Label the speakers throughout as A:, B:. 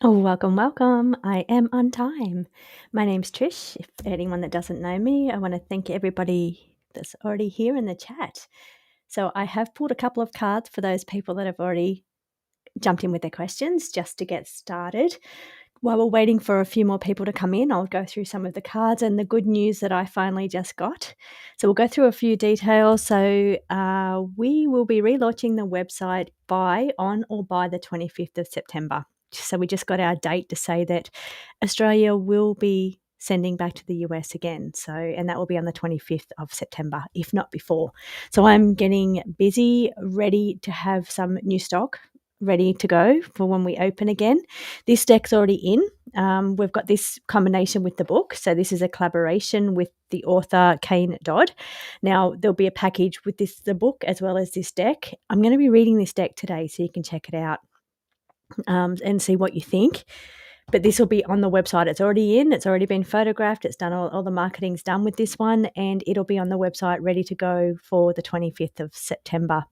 A: Oh, welcome, welcome. I am on time. My name's Trish. If anyone that doesn't know me, I want to thank everybody that's already here in the chat. So I have pulled a couple of cards for those people that have already jumped in with their questions just to get started. While we're waiting for a few more people to come in, I'll go through some of the cards and the good news that I finally just got. So we'll go through a few details. So we will be relaunching the website on or by the 25th of September. So we just got our date to say that Australia will be sending back to the US again. And that will be on the 25th of September, if not before. So I'm getting busy, ready to have some new stock ready to go for when we open again. This deck's already in. We've got this combination with the book. So this is a collaboration with the author Kane Dodd. Now there'll be a package with the book as well as this deck. I'm going to be reading this deck today so you can check it out and see what you think. But this will be on the website. It's already in. It's already been photographed. It's done. All the marketing's done with this one, and it'll be on the website ready to go for the 25th of September.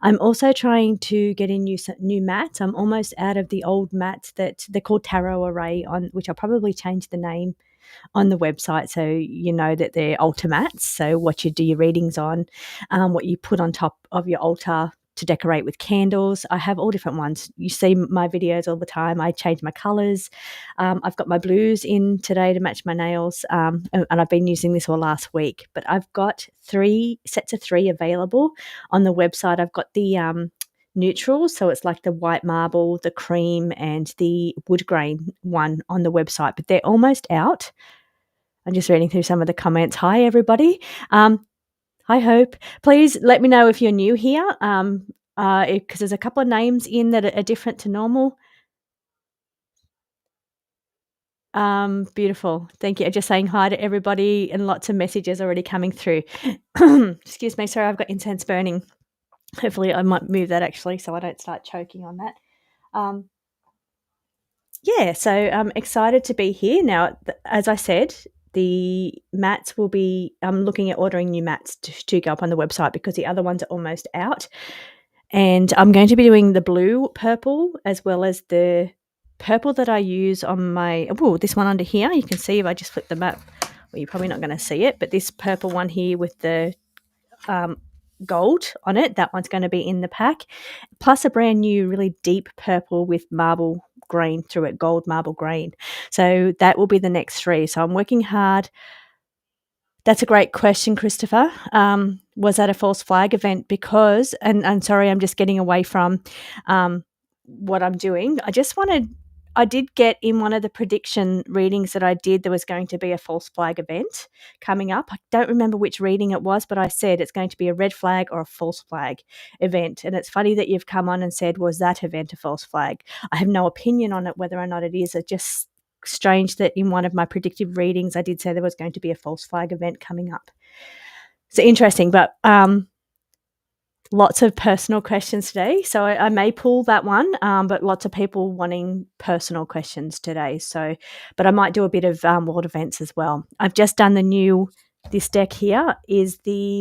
A: I'm also trying to get in new mats. I'm almost out of the old mats that they're called Tarot Array, which I'll probably change the name on the website so you know that they're altar mats. So what you do your readings on, what you put on top of your altar to decorate with candles. I have all different ones. You see my videos all the time. I change my colours. I've got my blues in today to match my nails, and I've been using this all last week. But I've got 3 sets of 3 available on the website. I've got the neutrals, so it's like the white marble, the cream, and the wood grain one on the website, but they're almost out. I'm just reading through some of the comments. Hi, everybody. Hi, Hope. Please let me know if you're new here, because there's a couple of names in that are different to normal. Beautiful. Thank you. Just saying hi to everybody, and lots of messages already coming through. Excuse me. Sorry, I've got incense burning. Hopefully I might move that actually so I don't start choking on that. So I'm excited to be here. Now, as I said, the mats will be, I'm looking at ordering new mats to go up on the website because the other ones are almost out. And I'm going to be doing the blue purple as well as the purple that I use on this one under here. You can see if I just flip the map, well, you're probably not going to see it, but this purple one here with the gold on it, that one's going to be in the pack, plus a brand new really deep purple with marble green through it, gold marble green. So that will be the next 3. So I'm working hard. That's a great question, Christopher. Was that a false flag event? Because, and sorry, I'm just getting away from what I'm doing. I did get in one of the prediction readings that I did, there was going to be a false flag event coming up. I don't remember which reading it was, but I said it's going to be a red flag or a false flag event. And it's funny that you've come on and said, was that event a false flag? I have no opinion on it, whether or not it is. It's just strange that in one of my predictive readings, I did say there was going to be a false flag event coming up. So interesting, but lots of personal questions today. So I may pull that one, but lots of people wanting personal questions today. So, but I might do a bit of world events as well. I've just done this deck here is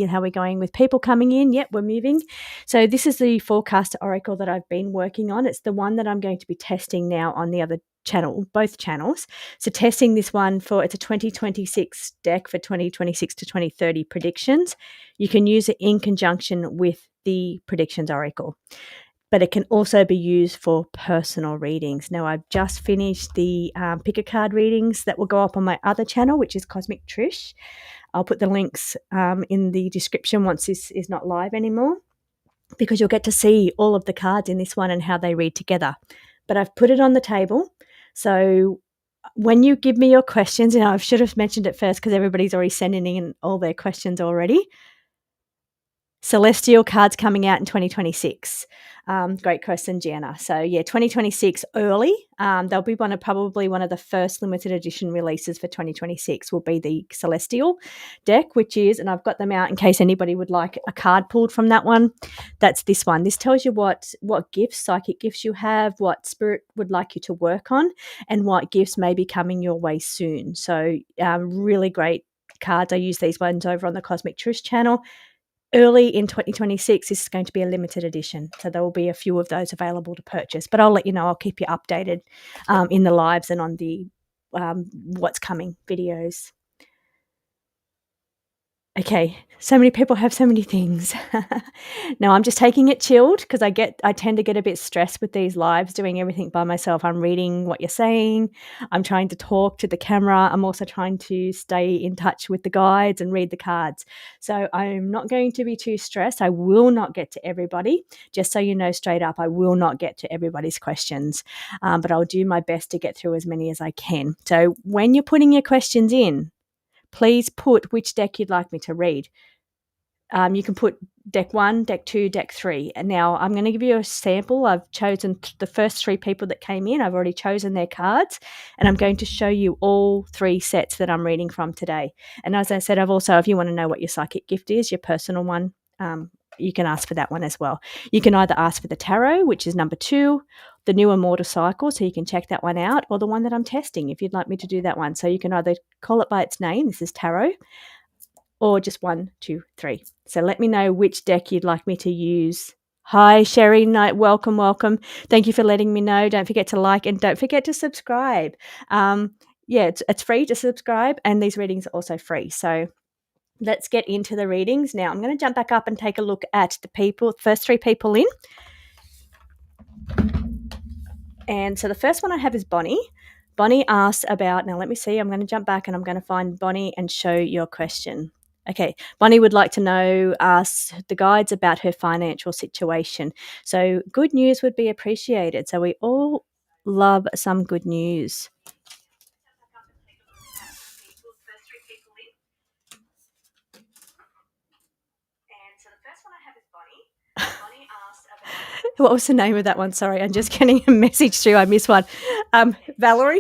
A: how we're going with people coming in. Yep, we're moving. So this is the forecast oracle that I've been working on. It's the one that I'm going to be testing now on the other channel, both channels. So testing this one it's a 2026 deck for 2026 to 2030 predictions. You can use it in conjunction with the predictions oracle, but it can also be used for personal readings. Now, I've just finished the pick a card readings that will go up on my other channel, which is Cosmic Trish. I'll put the links in the description once this is not live anymore, because you'll get to see all of the cards in this one and how they read together. But I've put it on the table. So when you give me your questions, I should have mentioned it first because everybody's already sending in all their questions already. Celestial cards coming out in 2026. Great question, Gianna. So, 2026 early. They'll be probably one of the first limited edition releases for 2026 will be the Celestial deck, which is, and I've got them out in case anybody would like a card pulled from that one. That's this one. This tells you what gifts, psychic gifts you have, what spirit would like you to work on, and what gifts may be coming your way soon. So, really great cards. I use these ones over on the Cosmic Trish channel. early in 2026, this is going to be a limited edition. So there will be a few of those available to purchase. But I'll let you know. I'll keep you updated in the lives and on the what's coming videos. Okay, so many people have so many things. No, I'm just taking it chilled because I tend to get a bit stressed with these lives doing everything by myself. I'm reading what you're saying. I'm trying to talk to the camera. I'm also trying to stay in touch with the guides and read the cards. So I'm not going to be too stressed. I will not get to everybody. Just so you know straight up, I will not get to everybody's questions. But I'll do my best to get through as many as I can. So when you're putting your questions in, please put which deck you'd like me to read. You can put deck 1, deck 2, deck 3. And now I'm going to give you a sample. I've chosen the first 3 people that came in. I've already chosen their cards, and I'm going to show you all 3 sets that I'm reading from today. And as I said, I've also, if you want to know what your psychic gift is, your personal one, you can ask for that one as well. You can either ask for the tarot, which is number 2, the new immortal cycle, so you can check that one out, or the one that I'm testing if you'd like me to do that one. So you can either call it by its name, this is tarot, or just 1, 2, 3. So let me know which deck you'd like me to use. Hi, Sherry Knight. Welcome. Thank you for letting me know. Don't forget to like and don't forget to subscribe. It's free to subscribe, and these readings are also free. So let's get into the readings. Now, I'm going to jump back up and take a look at the first 3 people in. And so the first one I have is Bonnie. Bonnie asks about, now let me see, I'm going to jump back and I'm going to find Bonnie and show your question. Okay, Bonnie would like to ask the guides about her financial situation. So good news would be appreciated. So we all love some good news. What was the name of that one? Sorry, I'm just getting a message through. I missed one. Valerie.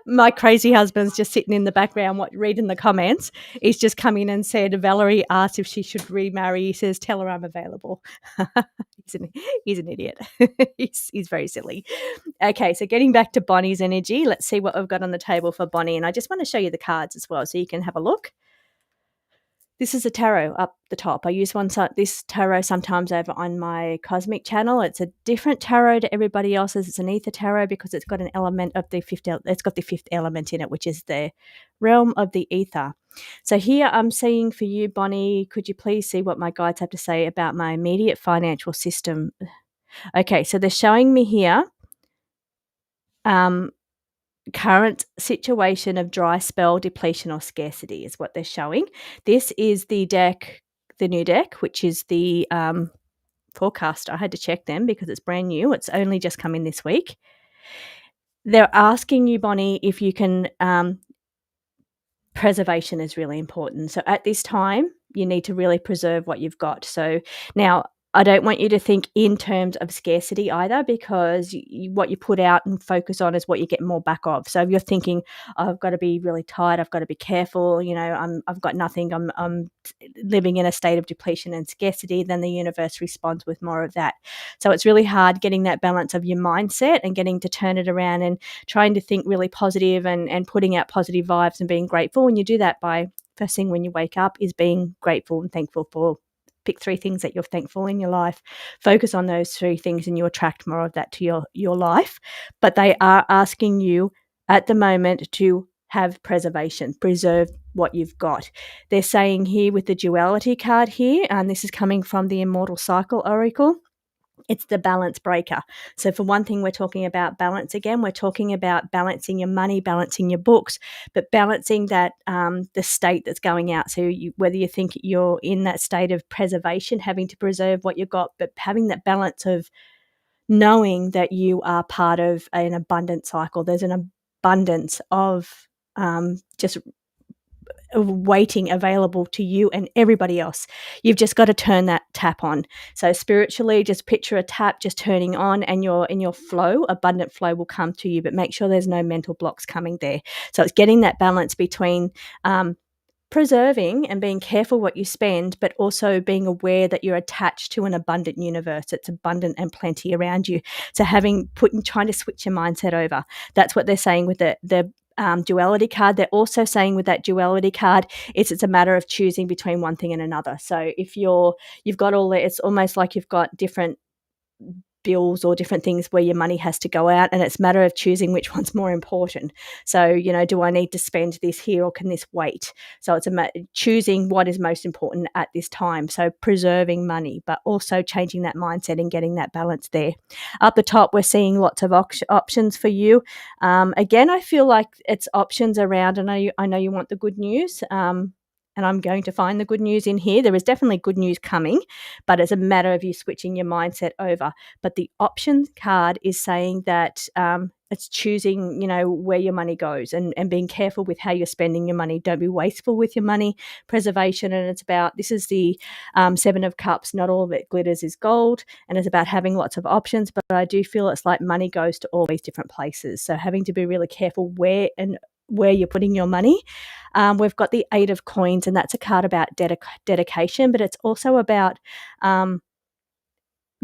A: My crazy husband's just sitting in the background reading the comments. He's just come in and said, Valerie asked if she should remarry. He says, tell her I'm available. He's an idiot. He's very silly. Okay, so getting back to Bonnie's energy, let's see what we've got on the table for Bonnie. And I just want to show you the cards as well so you can have a look. This is a tarot up the top. I use this tarot sometimes over on my cosmic channel. It's a different tarot to everybody else's. It's an ether tarot because it's got an element of the fifth. It's got the 5th element in it, which is the realm of the ether. So here I'm seeing for you, Bonnie, could you please see what my guides have to say about my immediate financial system? Okay, so they're showing me here current situation of dry spell, depletion, or scarcity is what they're showing. This is the new deck, which is the forecast. I had to check them because it's brand new. It's only just come in this week. They're asking you, Bonnie, if you can preservation is really important. So at this time, you need to really preserve what you've got. So now I don't want you to think in terms of scarcity either, because what you put out and focus on is what you get more back of. So if you're thinking, oh, I've got to be really tight, I've got to be careful, I've got nothing, I'm living in a state of depletion and scarcity, then the universe responds with more of that. So it's really hard getting that balance of your mindset and getting to turn it around and trying to think really positive and putting out positive vibes and being grateful. When you do that, by first thing when you wake up is being grateful and thankful for. Pick 3 things that you're thankful in your life. Focus on those 3 things and you attract more of that to your life. But they are asking you at the moment to have preservation, preserve what you've got. They're saying here with the duality card here, and this is coming from the Immortal Cycle Oracle, it's the balance breaker. So for one thing, we're talking about balance again. We're talking about balancing your money, balancing your books, but balancing that the state that's going out. So whether you think you're in that state of preservation, having to preserve what you've got, but having that balance of knowing that you are part of an abundant cycle. There's an abundance of just waiting available to you and everybody else. You've just got to turn that tap on. So spiritually, just picture a tap just turning on, and you're in your flow, abundant flow will come to you, but make sure there's no mental blocks coming there. So it's getting that balance between preserving and being careful what you spend, but also being aware that you're attached to an abundant universe. It's abundant and plenty around you. So trying to switch your mindset over. That's what they're saying with the duality card. They're also saying with that duality card, it's a matter of choosing between one thing and another. So if you've got all the, it's almost like you've got different bills or different things where your money has to go out, and it's a matter of choosing which one's more important. So, do I need to spend this here or can this wait? So it's choosing what is most important at this time. So preserving money, but also changing that mindset and getting that balance there. Up the top, we're seeing lots of options for you. Again, I feel like it's options around, and I know you want the good news. And I'm going to find the good news in here. There is definitely good news coming, but it's a matter of you switching your mindset over. But the options card is saying that it's choosing, where your money goes and being careful with how you're spending your money. Don't be wasteful with your money, preservation. And it's about, this is the Seven of Cups, not all of it glitters is gold. And it's about having lots of options. But I do feel it's like money goes to all these different places. So having to be really careful where you're putting your money. We've got the Eight of Coins, and that's a card about dedication, but it's also about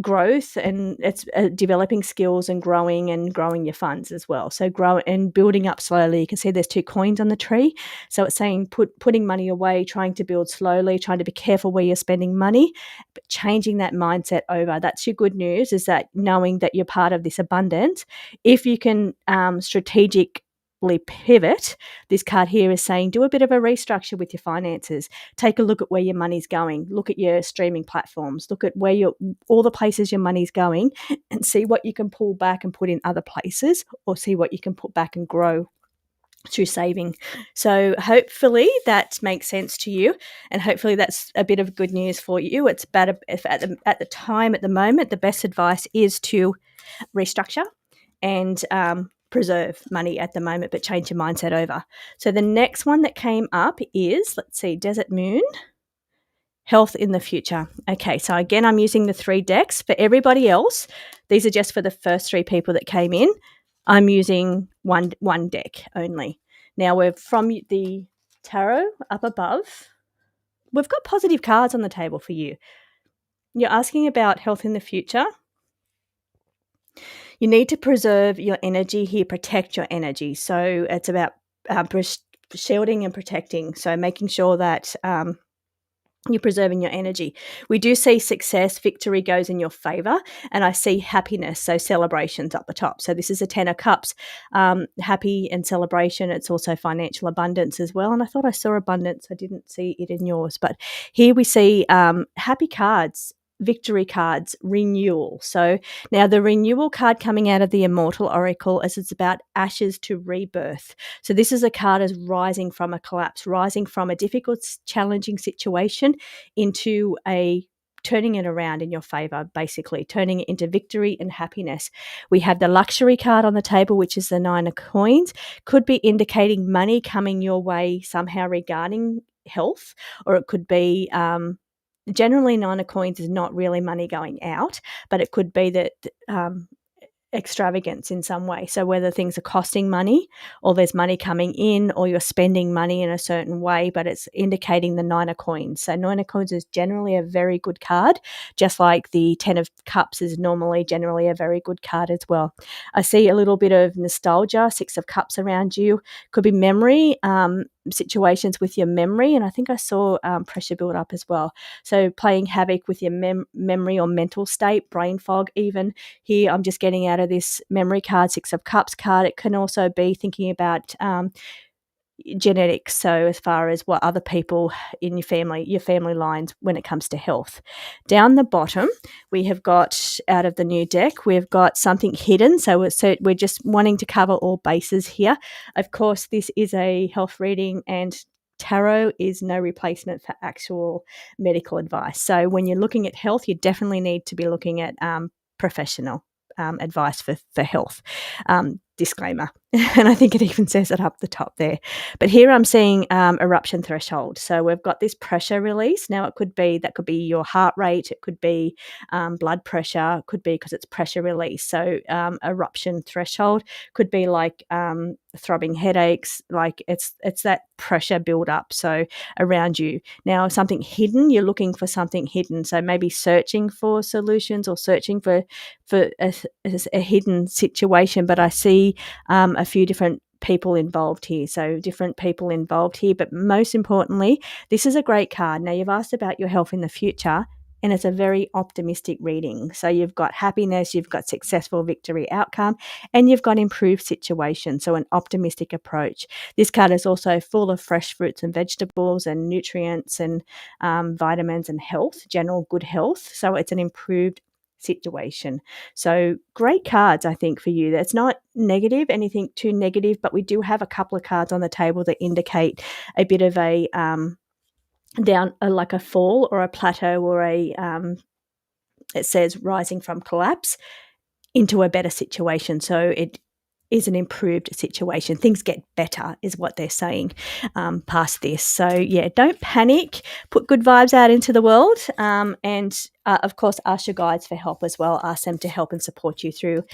A: growth, and it's developing skills and growing your funds as well. So grow and building up slowly. You can see there's two coins on the tree. So it's saying putting money away, trying to build slowly, trying to be careful where you're spending money, but changing that mindset over. That's your good news, is that knowing that you're part of this abundance. If you can strategically pivot, this card here is saying do a bit of a restructure with your finances. Take a look at where your money's going. Look at your streaming platforms. Look at where all the places your money's going, and see what you can pull back and put in other places, or see what you can put back and grow through saving. So hopefully that makes sense to you, and hopefully that's a bit of good news for you. It's better if at the moment, the best advice is to restructure and preserve money at the moment, but change your mindset over. So the next one that came up is, let's see, Desertmoon, health in the future. Okay, so again, I'm using the 3 decks. For everybody else, these are just for the first 3 people that came in. I'm using one deck only. Now we're from the tarot up above. We've got positive cards on the table for you. You're asking about health in the future. You need to preserve your energy here, protect your energy. So it's about shielding and protecting. So making sure that you're preserving your energy. We do see success, victory goes in your favor, and I see happiness, so celebrations up the top. So this is a 10 of Cups, happy and celebration. It's also financial abundance as well. And I thought I saw abundance. I didn't see it in yours. But here we see happy cards, victory cards, renewal. So now the renewal card coming out of the Immortal Oracle is it's about ashes to rebirth. So this is a card as rising from a collapse, rising from a difficult, challenging situation into turning it around in your favor, basically turning it into victory and happiness. We have the luxury card on the table, which is the 9 of Coins, could be indicating money coming your way somehow regarding health, or it could be generally 9 of Coins is not really money going out, but it could be that extravagance in some way. So whether things are costing money, or there's money coming in, or you're spending money in a certain way, but it's indicating the 9 of Coins. So 9 of Coins is generally a very good card, just like the 10 of Cups is generally a very good card as well. I see a little bit of nostalgia, 6 of Cups around you. Could be memory, situations with your memory, and I think I saw pressure build up as well. So playing havoc with your memory or mental state, brain fog even. Here I'm just getting out of this memory card, 6 of Cups card. It can also be thinking about genetics, so as far as what other people in your family lines when it comes to health. Down the bottom, we have got, out of the new deck, we've got something hidden, so we're just wanting to cover all bases here. Of course, this is a health reading, and tarot is no replacement for actual medical advice. So when you're looking at health, you definitely need to be looking at professional advice for health. Disclaimer. And I think it even says it up the top there. But here I'm seeing eruption threshold. So we've got this pressure release. Now that could be your heart rate. It could be blood pressure. It could be because it's pressure release. So eruption threshold could be like throbbing headaches. Like it's that pressure build up. So around you. Now something hidden, you're looking for something hidden. So maybe searching for solutions, or searching for a hidden situation. But I see a few different people involved here. So different people involved here. But most importantly, this is a great card. Now, you've asked about your health in the future, and it's a very optimistic reading. So you've got happiness, you've got successful victory outcome, and you've got improved situation. So an optimistic approach. This card is also full of fresh fruits and vegetables and nutrients and vitamins and health, general good health. So it's an improved situation. So great cards, I think, for you. That's not negative, anything too negative, but we do have a couple of cards on the table that indicate a bit of a like a fall or a plateau or it says rising from collapse into a better situation. So it is an improved situation. Things get better is what they're saying past this. So, yeah, don't panic. Put good vibes out into the world and, of course, ask your guides for help as well. Ask them to help and support you through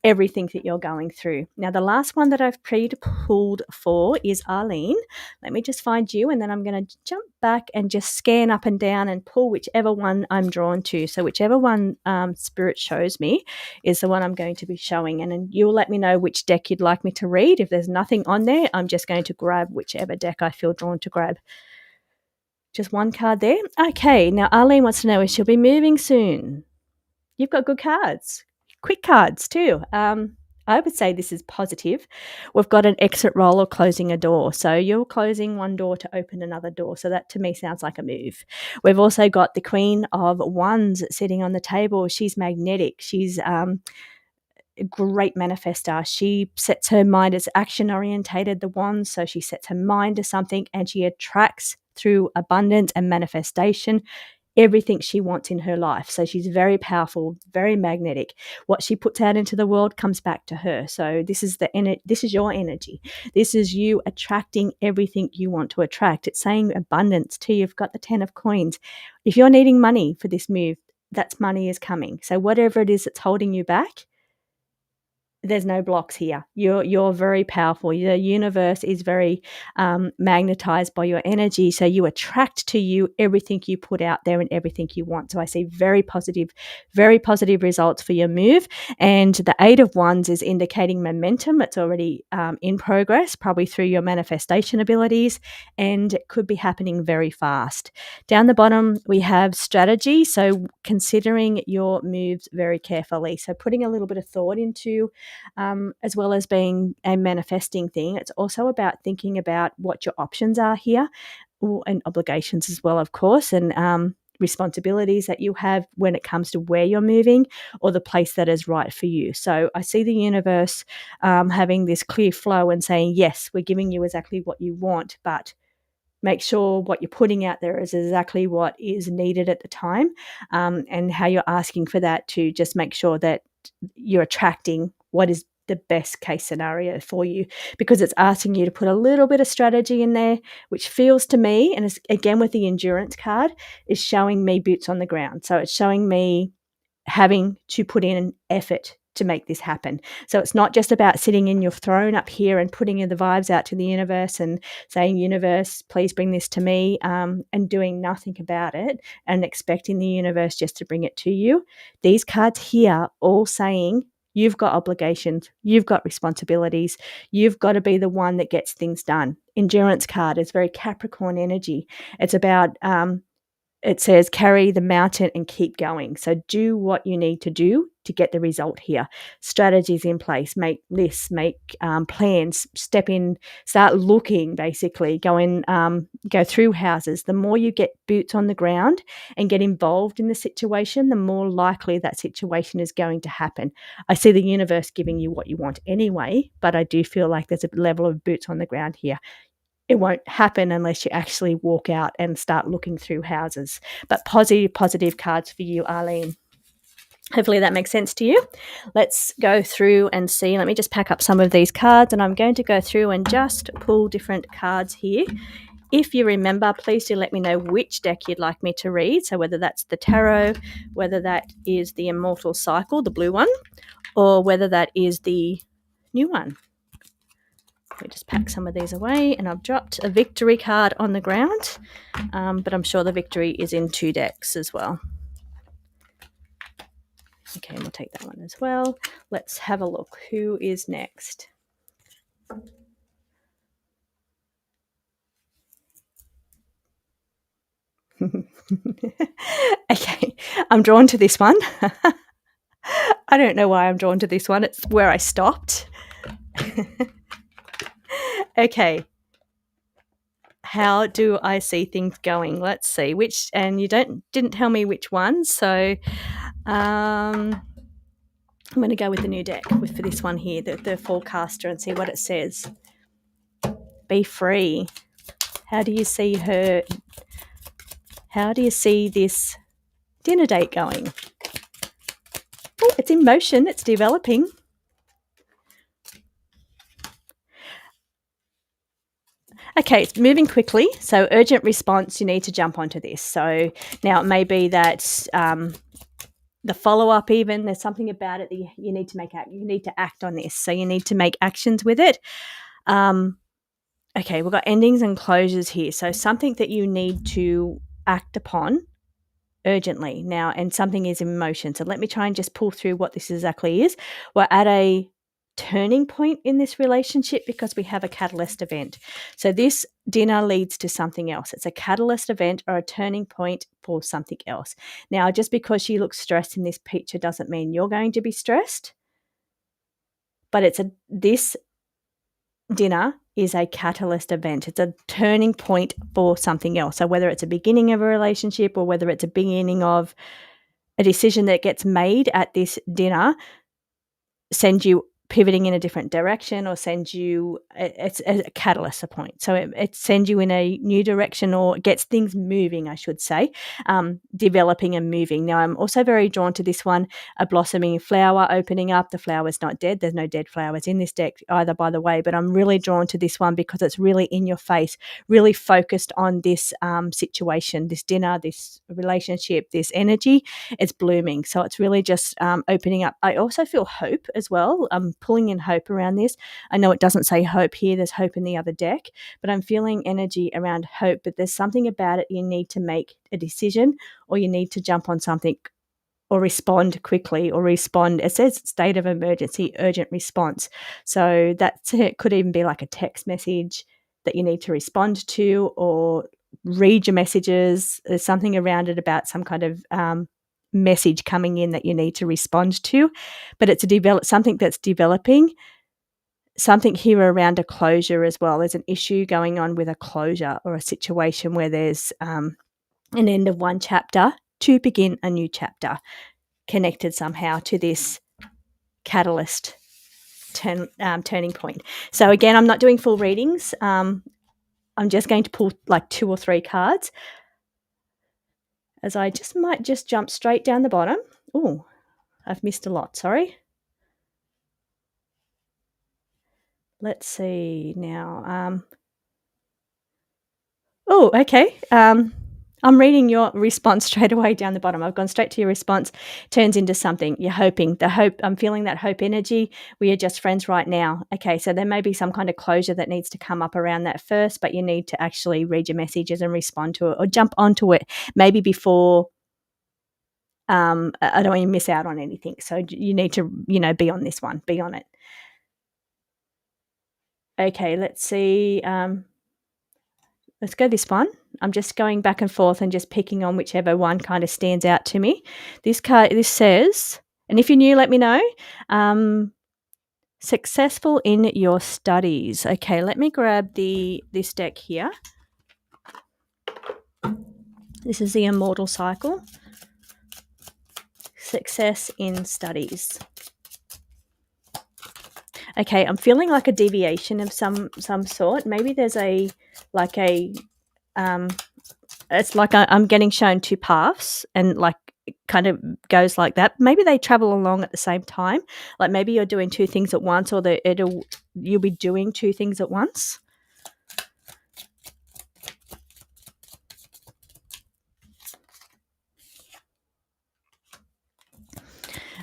A: everything that you're going through. Now, the last one that I've pre-pulled for is Arlene. Let me just find you, and then I'm going to jump back and just scan up and down and pull whichever one I'm drawn to. So whichever one Spirit shows me is the one I'm going to be showing. And then you'll let me know which deck you'd like me to read. If there's nothing on there, I'm just going to grab whichever deck I feel drawn to grab. Just one card there. Okay, now Arlene wants to know if she'll be moving soon. You've got good cards. Quick cards too. I would say this is positive. We've got an exit roll or closing a door. So you're closing one door to open another door. So that to me sounds like a move. We've also got the Queen of Wands sitting on the table. She's magnetic. She's a great manifestor. She sets her mind as action orientated, the Wands. So she sets her mind to something and she attracts through abundance and manifestation everything she wants in her life. So she's very powerful, very magnetic. What she puts out into the world comes back to her. So this is your energy. This is you attracting everything you want to attract. It's saying abundance too. You've got the 10 of coins. If you're needing money for this move, that's money is coming. So whatever it is that's holding you back, there's no blocks here. You're very powerful. The universe is very magnetized by your energy. So you attract to you everything you put out there and everything you want. So I see very positive results for your move. And the 8 of Wands is indicating momentum. It's already in progress, probably through your manifestation abilities, and it could be happening very fast. Down the bottom, we have strategy. So considering your moves very carefully. So putting a little bit of thought into as well as being a manifesting thing, it's also about thinking about what your options are here and obligations as well, of course, and responsibilities that you have when it comes to where you're moving or the place that is right for you. So I see the universe having this clear flow and saying, yes, we're giving you exactly what you want, but make sure what you're putting out there is exactly what is needed at the time, and how you're asking for that to just make sure that you're attracting what is the best case scenario for you, because it's asking you to put a little bit of strategy in there, which feels to me, and it's, again with the endurance card, is showing me boots on the ground. So it's showing me having to put in an effort to make this happen. So it's not just about sitting in your throne up here and putting in the vibes out to the universe and saying, universe, please bring this to me, and doing nothing about it and expecting the universe just to bring it to you. These cards here all saying you've got obligations, you've got responsibilities, you've got to be the one that gets things done. Endurance card is very Capricorn energy. It's about it says carry the mountain and keep going. So do what you need to do to get the result here. Strategies in place, make lists, make plans, step in, start looking, basically go through houses. The more you get boots on the ground and get involved in the situation, the more likely that situation is going to happen. I see the universe giving you what you want anyway, but I do feel like there's a level of boots on the ground here. It won't happen unless you actually walk out and start looking through houses. But positive cards for you, Arlene. Hopefully that makes sense to you. Let's go through and see. Let me just pack up some of these cards, and I'm going to go through and just pull different cards here. If you remember, please do let me know which deck you'd like me to read. So whether that's the tarot, whether that is the Immortal Cycle, the blue one, or whether that is the new one. Let me just pack some of these away, and I've dropped a victory card on the ground, but I'm sure the victory is in 2 decks as well. Okay, we'll take that one as well. Let's have a look. Who is next? Okay, I'm drawn to this one. I don't know why I'm drawn to this one. It's where I stopped. Okay. How do I see things going? Let's see which, and you didn't tell me which one, so I'm going to go with the new deck for this one here, the forecaster, and see what it says. Bfree. How do you see her? How do you see this dinner date going? Oh, it's in motion. It's developing. Okay, it's moving quickly. So urgent response, you need to jump onto this. So now it may be that the follow-up even, there's something about it that you need to you need to act on this. So you need to make actions with it. Okay, we've got endings and closures here. So something that you need to act upon urgently now, and something is in motion. So let me try and just pull through what this exactly is. We're at a turning point in this relationship because we have a catalyst event. So this dinner leads to something else. It's a catalyst event or a turning point for something else. Now, just because she looks stressed in this picture doesn't mean you're going to be stressed, but this dinner is a catalyst event. It's a turning point for something else. So whether it's a beginning of a relationship or whether it's a beginning of a decision that gets made at this dinner, send you pivoting in a different direction or send you, it's a catalyst, a point. So it sends you in a new direction or gets things moving, I should say, developing and moving. Now, I'm also very drawn to this one, a blossoming flower opening up. The flower's not dead. There's no dead flowers in this deck either, by the way, but I'm really drawn to this one because it's really in your face, really focused on this situation, this dinner, this relationship, this energy. It's blooming. So it's really just opening up. I also feel hope as well. I'm pulling in hope around this. I know it doesn't say hope here. There's hope in the other deck, but I'm feeling energy around hope. But there's something about it. You need to make a decision or you need to jump on something or respond quickly or respond. It says state of emergency, urgent response. So it could even be like a text message that you need to respond to or read your messages. There's something around it about some kind of message coming in that you need to respond to, but it's something that's developing. Something here around a closure as well. There's an issue going on with a closure or a situation where there's an end of one chapter to begin a new chapter, connected somehow to this catalyst turning point. So again, I'm not doing full readings. I'm just going to pull like 2 or 3 cards, as I might jump straight down the bottom. Oh, I've missed a lot, sorry. Let's see now. Oh, okay. I'm reading your response straight away down the bottom. I've gone straight to your response. Turns into something. You're hoping. The hope. I'm feeling that hope energy. We are just friends right now. Okay, so there may be some kind of closure that needs to come up around that first, but you need to actually read your messages and respond to it or jump onto it maybe before. I don't want you to miss out on anything. So you need to, be on this one. Be on it. Okay, let's see. Let's go this one. I'm just going back and forth and just picking on whichever one kind of stands out to me. This says, and if you're new, let me know. Successful in your studies. Okay, let me grab this deck here. This is the Immortal Cycle. Success in studies. Okay, I'm feeling like a deviation of some sort. Maybe there's it's like I'm getting shown 2 paths and like it kind of goes like that. Maybe they travel along at the same time. Like maybe you're doing 2 things at once or you'll be doing 2 things at once.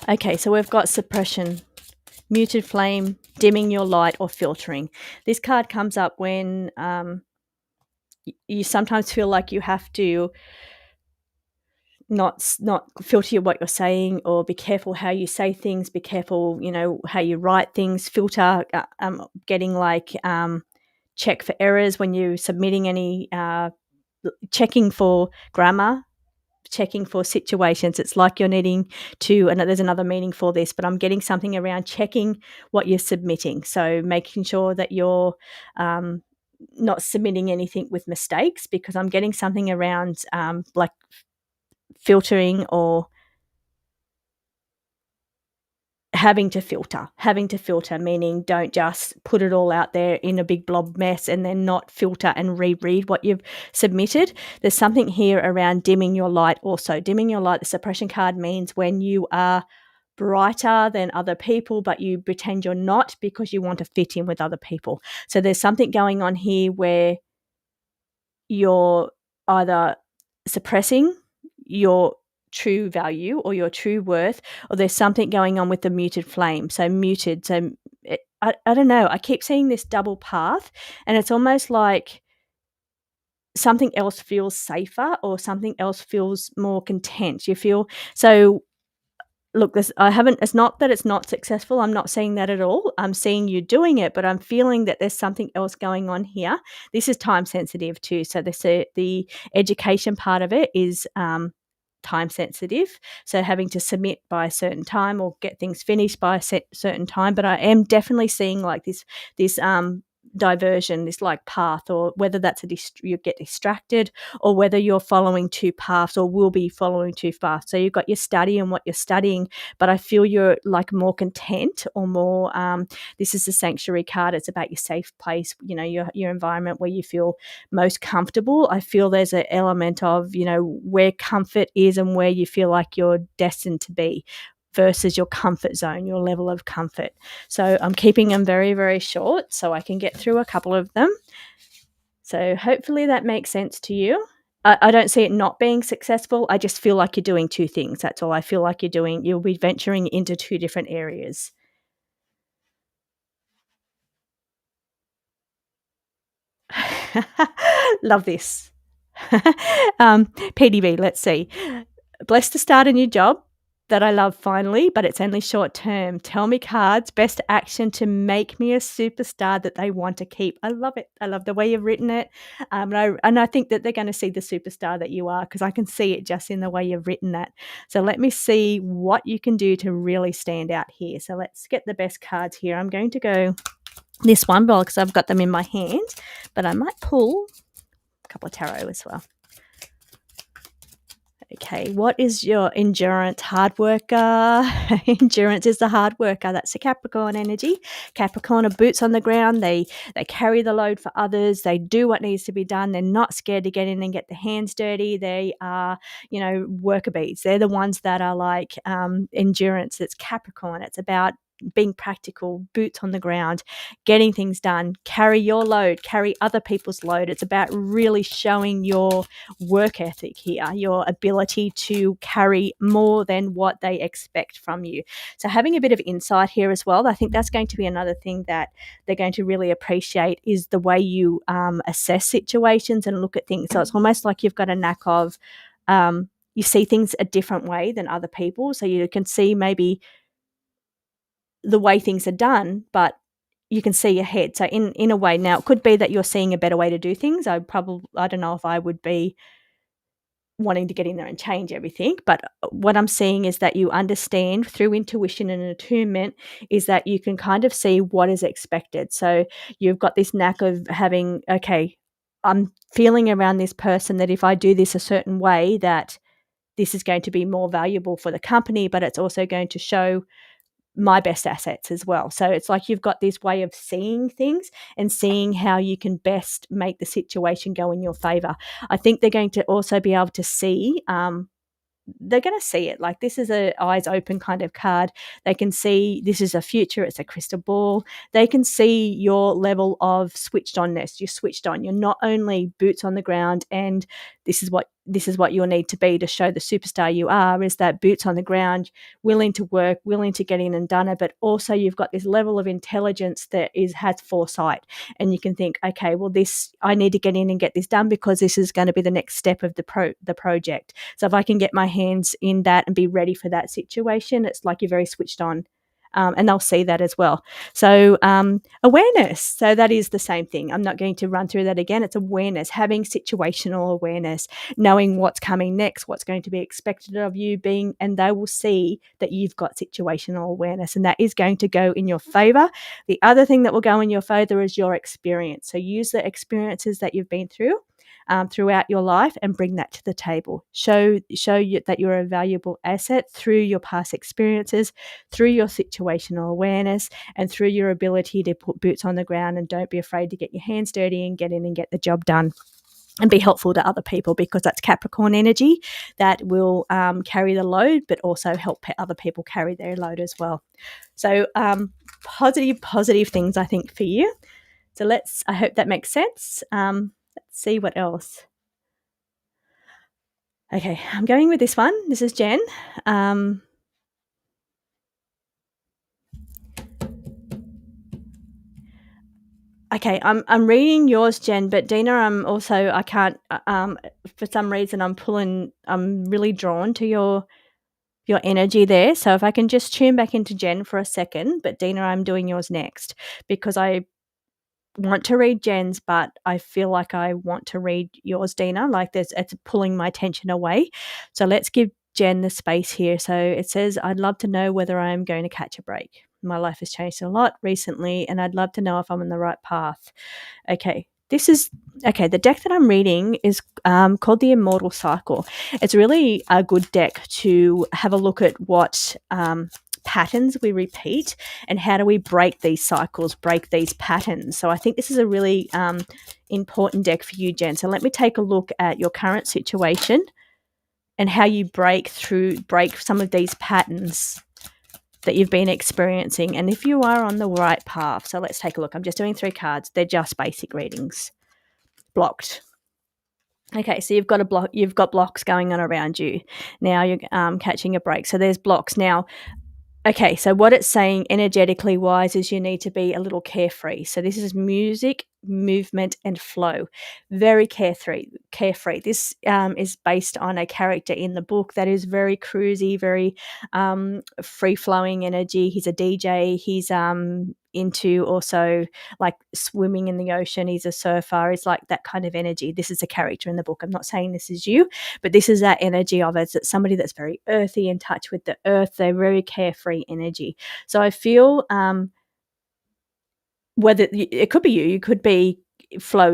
A: Okay, so we've got suppression, muted flame, dimming your light or filtering. This card comes up when you sometimes feel like you have to not filter what you're saying or be careful how you say things, be careful, how you write things, filter, getting like check for errors when you're submitting any checking for grammar, checking for situations. It's like you're needing to, and there's another meaning for this, but I'm getting something around checking what you're submitting. So making sure that you're not submitting anything with mistakes, because I'm getting something around like filtering or having to filter, meaning don't just put it all out there in a big blob mess and then not filter and reread what you've submitted. There's something here around dimming your light also. Dimming your light, the suppression card means when you are brighter than other people, but you pretend you're not because you want to fit in with other people. So there's something going on here where you're either suppressing your true value or your true worth, or there's something going on with the muted flame. So muted. So I don't know. I keep seeing this double path, and it's almost like something else feels safer or something else feels more content. You feel so. Look, it's not that it's not successful. I'm not saying that at all. I'm seeing you doing it, but I'm feeling that there's something else going on here. This is time sensitive too. So the education part of it is time sensitive. So having to submit by a certain time or get things finished by a certain time. But I am definitely seeing like this diversion, this like path, or whether that's you get distracted, or whether you're following two paths or will be following two paths. So you've got your study and what you're studying, but I feel you're like more content or more this is the sanctuary card. It's about your safe place, your environment where you feel most comfortable. I feel there's an element of where comfort is and where you feel like you're destined to be versus your comfort zone, your level of comfort. So I'm keeping them very, very short so I can get through a couple of them. So hopefully that makes sense to you. I don't see it not being successful. I just feel like you're doing two things. That's all I feel like you're doing. You'll be venturing into two different areas. Love this. Petey Bee, let's see. Blessed to start a new job that I love finally, but it's only short term. Tell me cards, best action to make me a superstar that they want to keep. I love it. I love the way you've written it. And I think that they're going to see the superstar that you are, because I can see it just in the way you've written that. So let me see what you can do to really stand out here. So let's get the best cards here. I'm going to go this one because I've got them in my hand, but I might pull a couple of tarot as well. Okay, what is your endurance? Hard worker. Endurance is the hard worker. That's the Capricorn energy. Capricorn are boots on the ground. They carry the load for others. They do what needs to be done. They're not scared to get in and get their hands dirty. They are, worker bees. They're the ones that are like endurance. It's Capricorn. It's about being practical, boots on the ground, getting things done, carry your load, carry other people's load. It's about really showing your work ethic here, your ability to carry more than what they expect from you. So having a bit of insight here as well, I think that's going to be another thing that they're going to really appreciate, is the way you assess situations and look at things. So it's almost like you've got a knack of you see things a different way than other people. So you can see maybe the way things are done, but you can see ahead. So in a way, now it could be that you're seeing a better way to do things. I don't know if I would be wanting to get in there and change everything, but what I'm seeing is that you understand through intuition and attunement is that you can kind of see what is expected. So you've got this knack of having, okay, I'm feeling around this person that if I do this a certain way, that this is going to be more valuable for the company, but it's also going to show my best assets as well. So it's like you've got this way of seeing things and seeing how you can best make the situation go in your favor. I think they're going to also be able to see they're going to see it. Like, this is a eyes open kind of card. They can see this is a future. It's a crystal ball. They can see your level of switched onness. You're switched on. You're not only boots on the ground, and this is what you'll need to be to show the superstar you are, is that boots on the ground, willing to work, willing to get in and done it, but also you've got this level of intelligence that has foresight, and you can think, okay, well, I need to get in and get this done because this is going to be the next step of the project. So if I can get my hands in that and be ready for that situation, it's like you're very switched on and they'll see that as well. So awareness. So that is the same thing. I'm not going to run through that again. It's awareness, having situational awareness, knowing what's coming next, what's going to be expected of you, and they will see that you've got situational awareness, and that is going to go in your favor. The other thing that will go in your favor is your experience. So use the experiences that you've been through throughout your life and bring that to the table. Show you that you're a valuable asset through your past experiences, through your situational awareness, and through your ability to put boots on the ground, and don't be afraid to get your hands dirty and get in and get the job done. And be helpful to other people, because that's Capricorn energy that will carry the load, but also help other people carry their load as well. So positive things, I think, for you. So I hope that makes sense. Let's see what else. Okay, I'm going with this one. This is Jen. Okay, I'm reading yours, Jen, but Dina, I can't, for some reason I'm really drawn to your energy there. So if I can just tune back into Jen for a second, but Dina, I'm doing yours next, because I want to read Jen's, but I feel like I want to read yours, Dina. Like it's pulling my attention away. So let's give Jen the space here. So it says, I'd love to know whether I'm going to catch a break. My life has changed a lot recently, and I'd love to know if I'm on the right path. Okay. The deck that I'm reading is called the Immortal Cycle. It's really a good deck to have a look at what patterns we repeat and how do we break these cycles, break these patterns. So I think this is a really important deck for you, Jen. So let me take a look at your current situation and how you break some of these patterns that you've been experiencing, and if you are on the right path. So let's take a look. I'm just doing 3 cards. They're just basic readings. Blocked. Okay, so you've got blocks going on around you. Now you're catching a break. So there's blocks. Now, okay, so what it's saying energetically wise is you need to be a little carefree. So this is music, movement, and flow. Very carefree. This is based on a character in the book that is very cruisy, very free-flowing energy. He's a DJ. He's into also like swimming in the ocean. He's a surfer. It's like that kind of energy. This is a character in the book. I'm not saying this is you, but this is that energy of it. It's somebody that's very earthy, in touch with the earth. They're very carefree energy. So I feel whether it could be you could be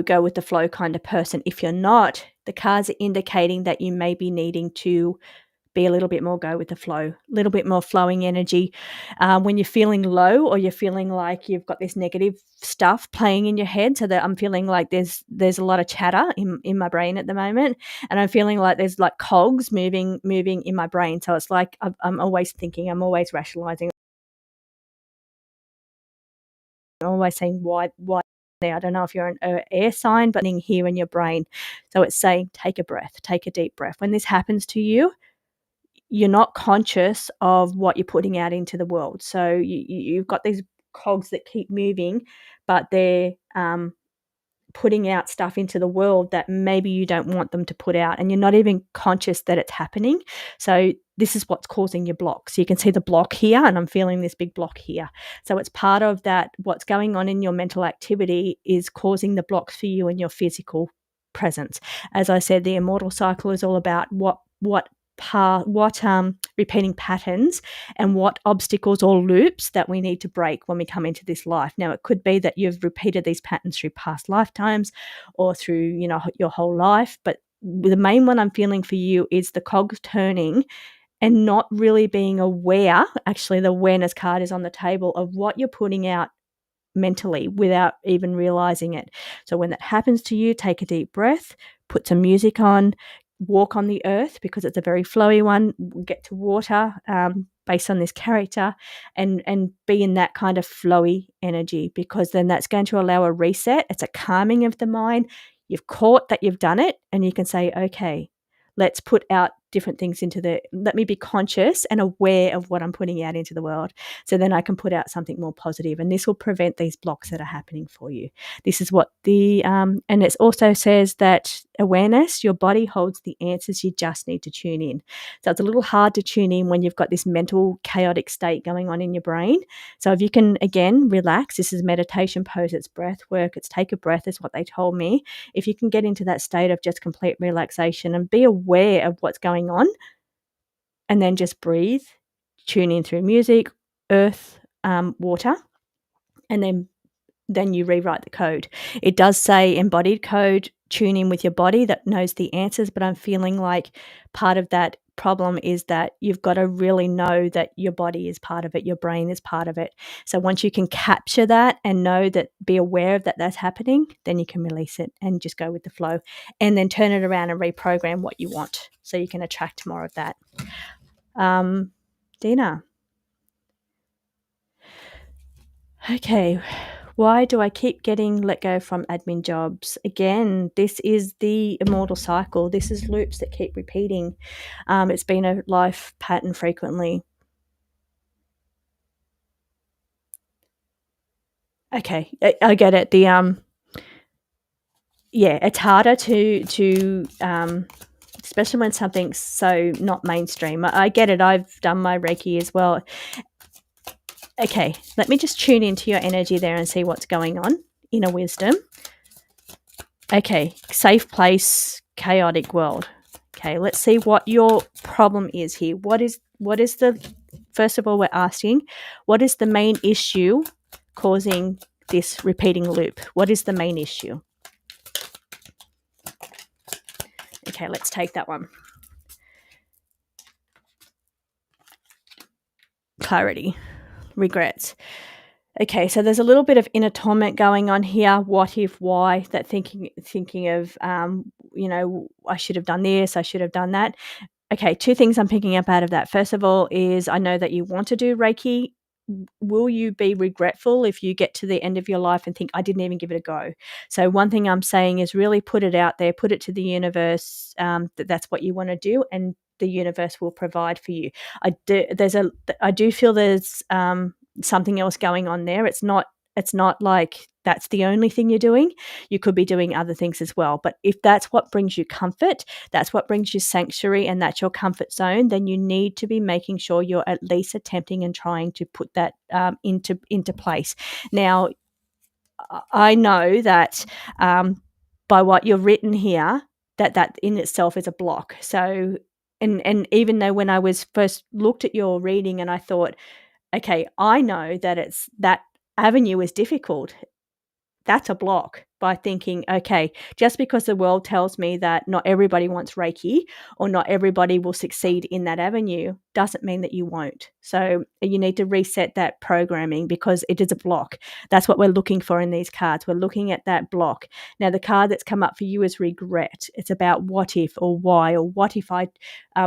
A: go with the flow kind of person. If you're not, the cards are indicating that you may be needing to be a little bit more go with the flow, a little bit more flowing energy. When you're feeling low, or you're feeling like you've got this negative stuff playing in your head, so that I'm feeling like there's a lot of chatter in my brain at the moment, and I'm feeling like there's like cogs moving in my brain. So it's like I'm always thinking, I'm always rationalizing, I'm always saying why. I don't know if you're an air sign, but here in your brain. So it's saying, take a breath, take a deep breath. When this happens to you, you're not conscious of what you're putting out into the world. So you've got these cogs that keep moving, but they're putting out stuff into the world that maybe you don't want them to put out, and you're not even conscious that it's happening. So this is what's causing your block. So you can see the block here, and I'm feeling this big block here. So it's part of that. What's going on in your mental activity is causing the blocks for you in your physical presence. As I said, the Immortal Cycle is all about what repeating patterns and what obstacles or loops that we need to break when we come into this life. Now, it could be that you've repeated these patterns through past lifetimes or through, your whole life. But the main one I'm feeling for you is the cogs turning and not really being aware. Actually, the awareness card is on the table of what you're putting out mentally without even realizing it. So when that happens to you, take a deep breath, put some music on, walk on the earth, because it's a very flowy one. Get to water based on this character, and be in that kind of flowy energy, because then that's going to allow a reset. It's a calming of the mind. You've caught that you've done it, and you can say, okay, let's put out different things let me be conscious and aware of what I'm putting out into the world, so then I can put out something more positive, and this will prevent these blocks that are happening for you. This is what and it also says that awareness, your body holds the answers. You just need to tune in. So it's a little hard to tune in when you've got this mental chaotic state going on in your brain. So if you can, again, relax, this is meditation pose, it's breath work, it's take a breath is what they told me. If you can get into that state of just complete relaxation and be aware of what's going on, and then just breathe, tune in through music, earth, water, and then you rewrite the code. It does say embodied code, tune in with your body that knows the answers, but I'm feeling like part of that problem is that you've got to really know that your body is part of it, your brain is part of it. So once you can capture that and know that, be aware of that that's happening, then you can release it and just go with the flow, and then turn it around and reprogram what you want so you can attract more of that. Dina. Okay. Why do I keep getting let go from admin jobs? Again, this is the immortal cycle. This is loops that keep repeating. It's been a life pattern frequently. Okay, I get it. It's harder to especially when something's so not mainstream. I get it. I've done my Reiki as well. Okay, let me just tune into your energy there and see what's going on. Inner wisdom. Okay, safe place, chaotic world. Okay, let's see what your problem is here. What is the, first of all, we're asking, what is the main issue causing this repeating loop? What is the main issue? Okay, let's take that one. Clarity, regrets. Okay, so there's a little bit of inner torment going on here. What if, why? That thinking of, I should have done this, I should have done that. Okay, two things I'm picking up out of that. First of all is I know that you want to do Reiki. Will you be regretful if you get to the end of your life and think, I didn't even give it a go? So one thing I'm saying is really put it out there, put it to the universe, that's what you want to do, and the universe will provide for you. I do feel there's something else going on there. It's not like that's the only thing you're doing. You could be doing other things as well. But if that's what brings you comfort, that's what brings you sanctuary, and that's your comfort zone, then you need to be making sure you're at least attempting and trying to put that into place. Now, I know that by what you've written here, that in itself is a block. So, and even though when I was first looked at your reading and I thought, okay, I know that it's that avenue is difficult. That's a block by thinking, okay, just because the world tells me that not everybody wants Reiki or not everybody will succeed in that avenue doesn't mean that you won't. So you need to reset that programming because it is a block. That's what we're looking for in these cards. We're looking at that block. Now, the card that's come up for you is regret. It's about what if or why, or what if I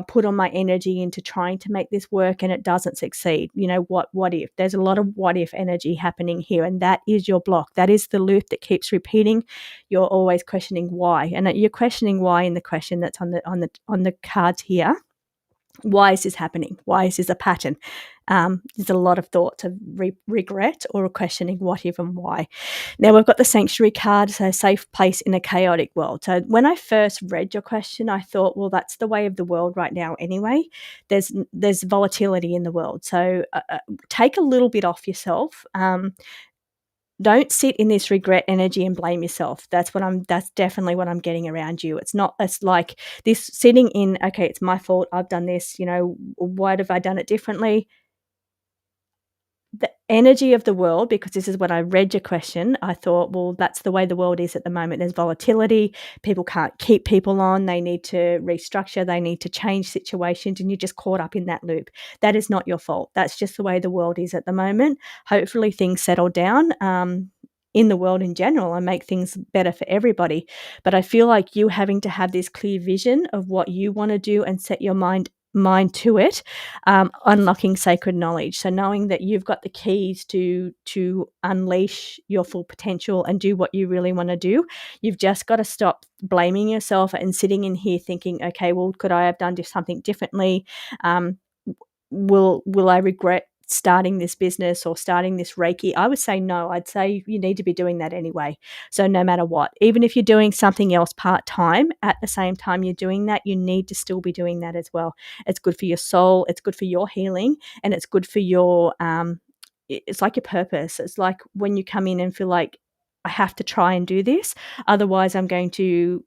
A: put all my energy into trying to make this work and it doesn't succeed? You know, what if? There's a lot of what if energy happening here, and that is your block. That is the loop that keeps repeating. You're always questioning why, and you're questioning why in the question that's on the cards here. Why is this happening? Why is this a pattern? There's a lot of thoughts of regret or questioning what if and why. Now we've got the sanctuary card, so safe place in a chaotic world. So when I first read your question, I thought, well, that's the way of the world right now anyway. There's volatility in the world. So take a little bit off yourself. Don't sit in this regret energy and blame yourself. That's definitely what I'm getting around you. It's like this sitting in, okay, it's my fault. I've done this, why have I done it differently? The energy of the world, because this is what I read your question, I thought, well, that's the way the world is at the moment. There's volatility. People can't keep people on. They need to restructure. They need to change situations, and you're just caught up in that loop. That is not your fault. That's just the way the world is at the moment. Hopefully things settle down in the world in general and make things better for everybody. But I feel like you having to have this clear vision of what you want to do and set your mind to it, unlocking sacred knowledge. So knowing that you've got the keys to unleash your full potential and do what you really want to do. You've just got to stop blaming yourself and sitting in here thinking, okay, well, could I have done something differently? Will I regret starting this business or starting this Reiki, I would say no. I'd say you need to be doing that anyway. So no matter what, even if you're doing something else part-time, at the same time you're doing that, you need to still be doing that as well. It's good for your soul, it's good for your healing, and it's good for your it's like your purpose. It's like when you come in and feel like, I have to try and do this, otherwise I'm going to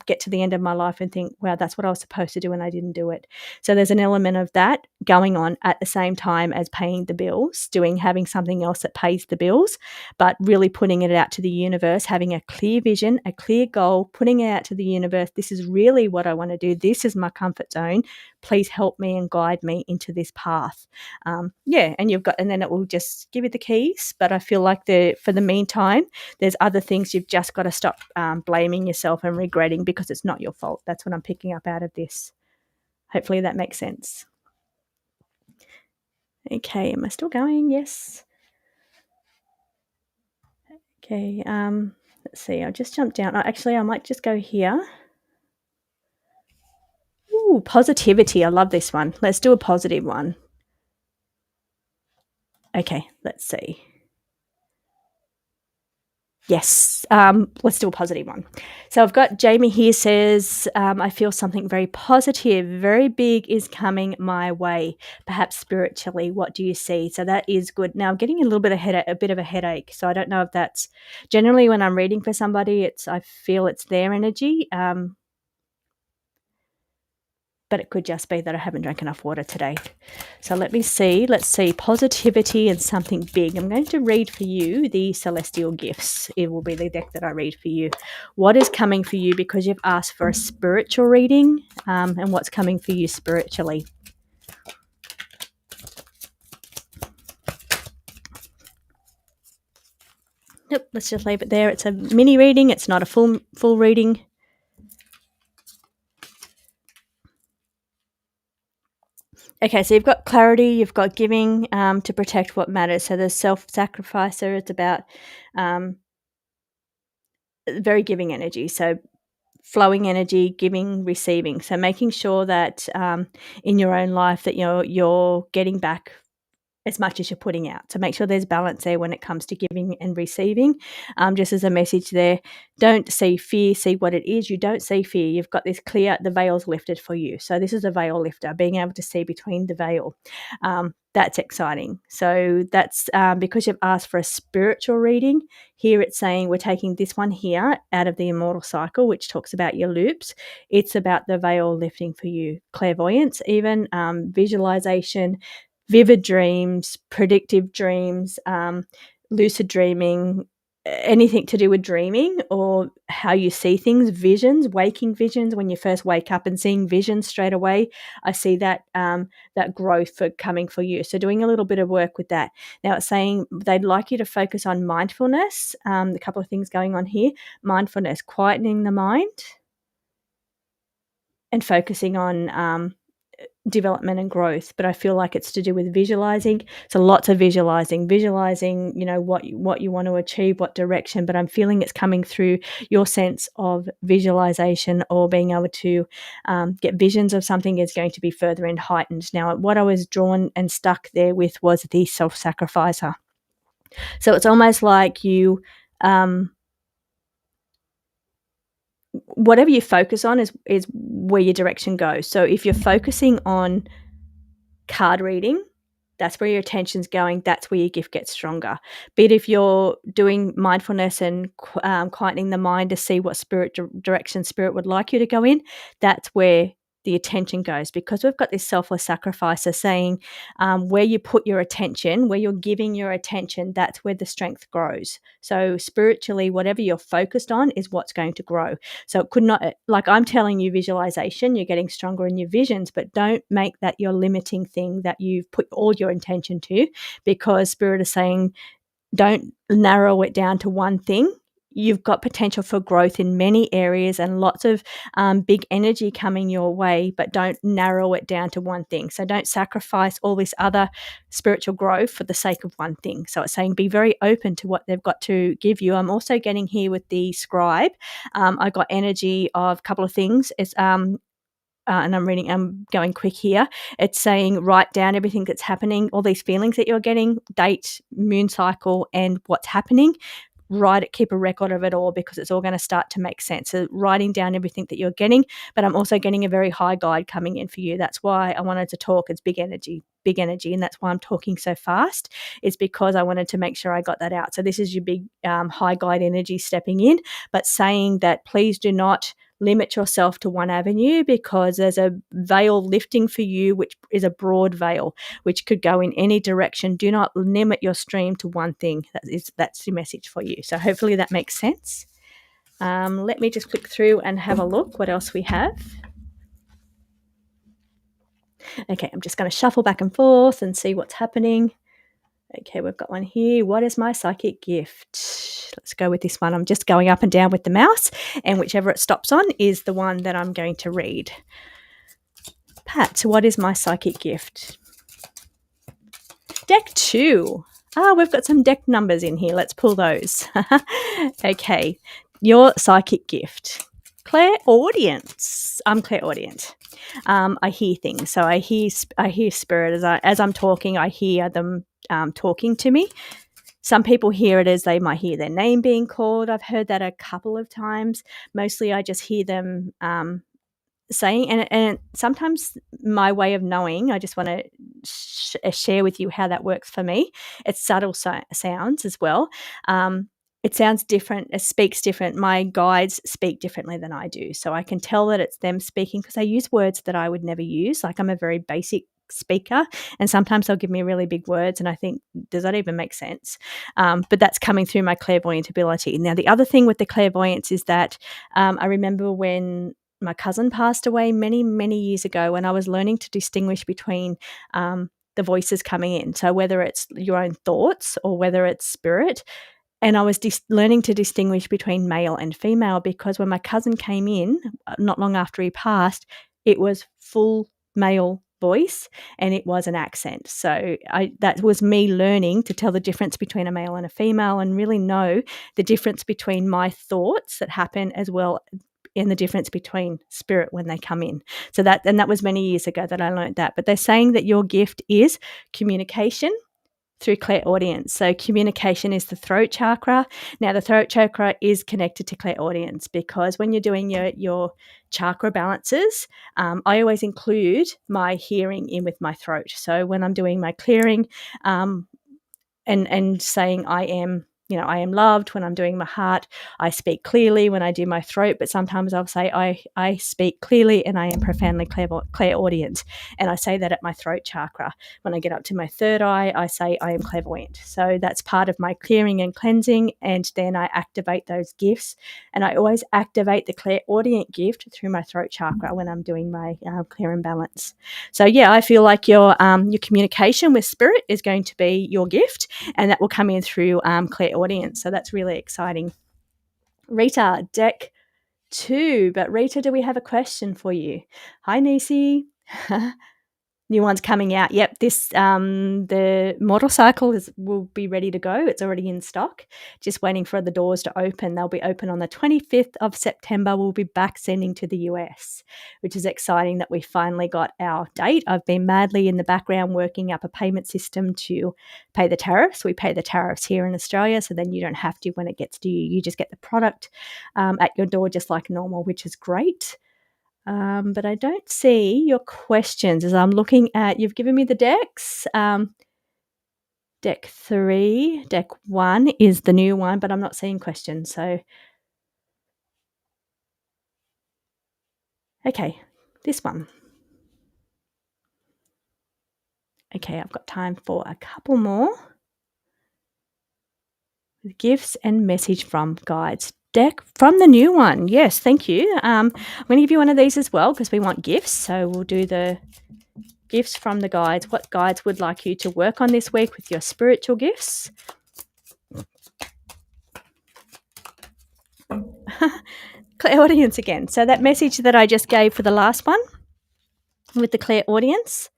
A: get to the end of my life and think, wow, that's what I was supposed to do and I didn't do it. So there's an element of that going on at the same time as paying the bills, having something else that pays the bills, but really putting it out to the universe, having a clear vision, a clear goal, putting it out to the universe. This is really what I want to do. This is my comfort zone. Please help me and guide me into this path. And then it will just give you the keys. But I feel like for the meantime, there's other things you've just got to stop blaming yourself and regretting, because it's not your fault. That's what I'm picking up out of this. Hopefully that makes sense. Okay, am I still going? Yes. Okay, let's see. I'll just jump down. I might just go here. Ooh, positivity. I love this one. Let's do a positive one. Okay, let's see. Yes, let's do a positive one. So I've got Jamie here says, I feel something very positive, very big is coming my way, perhaps spiritually. What do you see? So that is good. Now I'm getting a little bit of a headache. So I don't know if that's generally when I'm reading for somebody, I feel it's their energy. But it could just be that I haven't drank enough water today. So let's see, positivity and something big. I'm going to read for you the Celestial Gifts. It will be the deck that I read for you. What is coming for you, because you've asked for a spiritual reading, and what's coming for you spiritually. Yep, let's just leave it there. It's a mini reading. It's not a full reading. Okay, so you've got clarity, you've got giving to protect what matters. So there's self-sacrificer. It's about very giving energy. So flowing energy, giving, receiving. So making sure that in your own life that you're getting back as much as you're putting out. So make sure there's balance there when it comes to giving and receiving. Just as a message there, don't see fear, see what it is. You don't see fear. You've got this clear, the veil's lifted for you. So this is a veil lifter, being able to see between the veil. That's exciting. So that's because you've asked for a spiritual reading. Here it's saying we're taking this one here out of the immortal cycle, which talks about your loops. It's about the veil lifting for you. Clairvoyance, even visualization, vivid dreams, predictive dreams, lucid dreaming, anything to do with dreaming or how you see things, visions, waking visions. When you first wake up and seeing visions straight away, I see that that growth for coming for you. So doing a little bit of work with that. Now it's saying they'd like you to focus on mindfulness. A couple of things going on here. Mindfulness, quietening the mind and focusing on development and growth, but I feel like it's to do with visualizing. So lots of visualizing, what you want to achieve, what direction, but I'm feeling it's coming through your sense of visualization or being able to get visions of something is going to be further and heightened. Now, what I was drawn and stuck there with was the self-sacrificer. So it's almost like you whatever you focus on is where your direction goes. So if you're focusing on card reading, that's where your attention's going. That's where your gift gets stronger. But if you're doing mindfulness and quietening the mind to see what direction spirit would like you to go in, that's where the attention goes, because we've got this selfless sacrificer saying where you put your attention, where you're giving your attention, that's where the strength grows. So spiritually, whatever you're focused on is what's going to grow. So it could not, like I'm telling you visualization, you're getting stronger in your visions, but don't make that your limiting thing that you've put all your intention to, because spirit is saying don't narrow it down to one thing. You've got potential for growth in many areas and lots of big energy coming your way, but don't narrow it down to one thing. So don't sacrifice all this other spiritual growth for the sake of one thing. So it's saying be very open to what they've got to give you. I'm also getting here with the scribe. I got energy of a couple of things. It's and I'm going quick here. It's saying write down everything that's happening, all these feelings that you're getting, date, moon cycle, and what's happening. Write it, keep a record of it all, because it's all going to start to make sense. So writing down everything that you're getting, but I'm also getting a very high guide coming in for you. That's why I wanted to talk. It's big energy, and that's why I'm talking so fast. It's because I wanted to make sure I got that out. So this is your big high guide energy stepping in, but saying that please do not limit yourself to one avenue, because there's a veil lifting for you, which is a broad veil, which could go in any direction. Do not limit your stream to one thing. That's your message for you. So hopefully that makes sense. Let me just click through and have a look what else we have. Okay, I'm just going to shuffle back and forth and see what's happening. Okay, we've got one here. What is my psychic gift? Let's go with this one. I'm just going up and down with the mouse, and whichever it stops on is the one that I'm going to read. Pat, what is my psychic gift? Deck 2. We've got some deck numbers in here. Let's pull those. Okay, your psychic gift. Clairaudience. I'm clairaudient. I hear things. So I hear spirit as I'm talking. I hear them talking to me. Some people hear it as they might hear their name being called. I've heard that a couple of times. Mostly I just hear them saying, and sometimes my way of knowing, I just want to share with you how that works for me. It's subtle sounds as well. It sounds different. It speaks different. My guides speak differently than I do. So I can tell that it's them speaking because they use words that I would never use. Like, I'm a very basic speaker, and sometimes they'll give me really big words and I think, does that even make sense? But that's coming through my clairvoyant ability. Now, the other thing with the clairvoyance is that I remember when my cousin passed away many, many years ago, when I was learning to distinguish between the voices coming in. So whether it's your own thoughts or whether it's spirit. And I was learning to distinguish between male and female, because when my cousin came in, not long after he passed, it was full male voice and it was an accent. So that was me learning to tell the difference between a male and a female, and really know the difference between my thoughts that happen as well, and the difference between spirit when they come in. So that was many years ago that I learned that. But they're saying that your gift is communication through clairaudience. So communication is the throat chakra. Now, the throat chakra is connected to clairaudience, because when you're doing your chakra balances, I always include my hearing in with my throat. So when I'm doing my clearing and saying I am loved, when I'm doing my heart, I speak clearly. When I do my throat, but sometimes I'll say I speak clearly and I am profoundly clairaudient. And I say that at my throat chakra. When I get up to my third eye, I say I am clairvoyant. So that's part of my clearing and cleansing. And then I activate those gifts. And I always activate the clairaudient gift through my throat chakra when I'm doing my clear and balance. So yeah, I feel like your communication with spirit is going to be your gift, and that will come in through clairaudience. So that's really exciting. Rita, deck 2. But Rita, do we have a question for you? Hi, Niecy. New one's coming out. Yep, this the motorcycle will be ready to go. It's already in stock. Just waiting for the doors to open. They'll be open on the 25th of September. We'll be back sending to the US, which is exciting that we finally got our date. I've been madly in the background working up a payment system to pay the tariffs. We pay the tariffs here in Australia, so then you don't have to when it gets to you. You just get the product at your door just like normal, which is great. But I don't see your questions as I'm looking at, you've given me the decks. Deck 3, deck 1 is the new one, but I'm not seeing questions. So, okay, this one. Okay, I've got time for a couple more. Gifts and message from guides. Deck from the new one. Yes, thank you. I'm going to give you one of these as well because we want gifts. So we'll do the gifts from the guides. What guides would like you to work on this week with your spiritual gifts? Clairaudience again. So that message that I just gave for the last one with the clairaudience,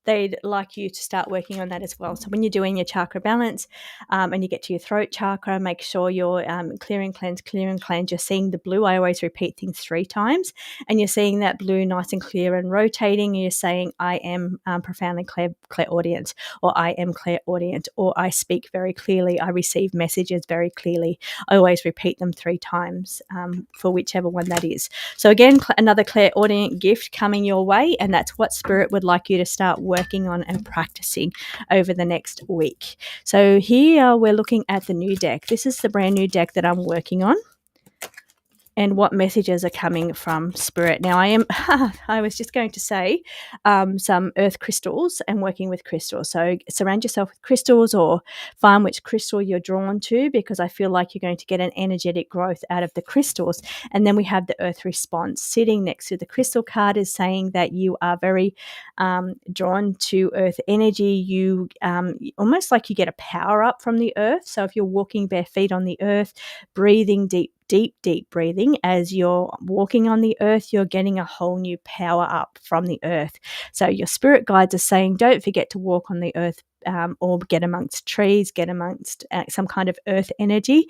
A: they'd like you to start working on that as well. So when you're doing your chakra balance and you get to your throat chakra, make sure you're clear and cleanse, clear and cleanse. You're seeing the blue. I always repeat things 3 times, and you're seeing that blue nice and clear and rotating. And you're saying, I am profoundly clairaudient, or I am clairaudient, or I speak very clearly. I receive messages very clearly. I always repeat them 3 times for whichever one that is. So again, another clairaudient gift coming your way, and that's what Spirit would like you to start working on and practicing over the next week. So here we're looking at the new deck. This is the brand new deck that I'm working on, and what messages are coming from Spirit. Now, I was just going to say some earth crystals and working with crystals. So surround yourself with crystals, or find which crystal you're drawn to, because I feel like you're going to get an energetic growth out of the crystals. And then we have the earth response. Sitting next to the crystal card is saying that you are very drawn to earth energy. You almost like you get a power up from the earth. So if you're walking bare feet on the earth, breathing deep breathing as you're walking on the earth, you're getting a whole new power up from the earth. So your spirit guides are saying, don't forget to walk on the earth, or get amongst trees, get amongst some kind of earth energy,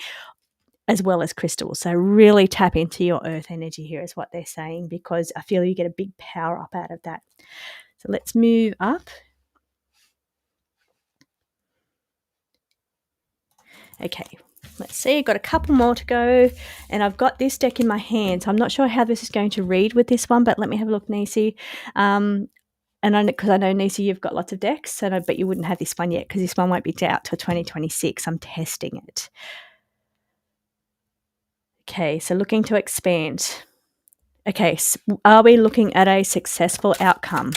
A: as well as crystals. So really tap into your earth energy here is what they're saying, because I feel you get a big power up out of that. So let's move up. Okay, let's see. I've got a couple more to go, and I've got this deck in my hand. So I'm not sure how this is going to read with this one, but let me have a look, Niecy. And because I know, Niecy, you've got lots of decks, and I bet you wouldn't have this one yet, because this one won't be out till 2026. I'm testing it. Okay, so looking to expand. Okay, so are we looking at a successful outcome?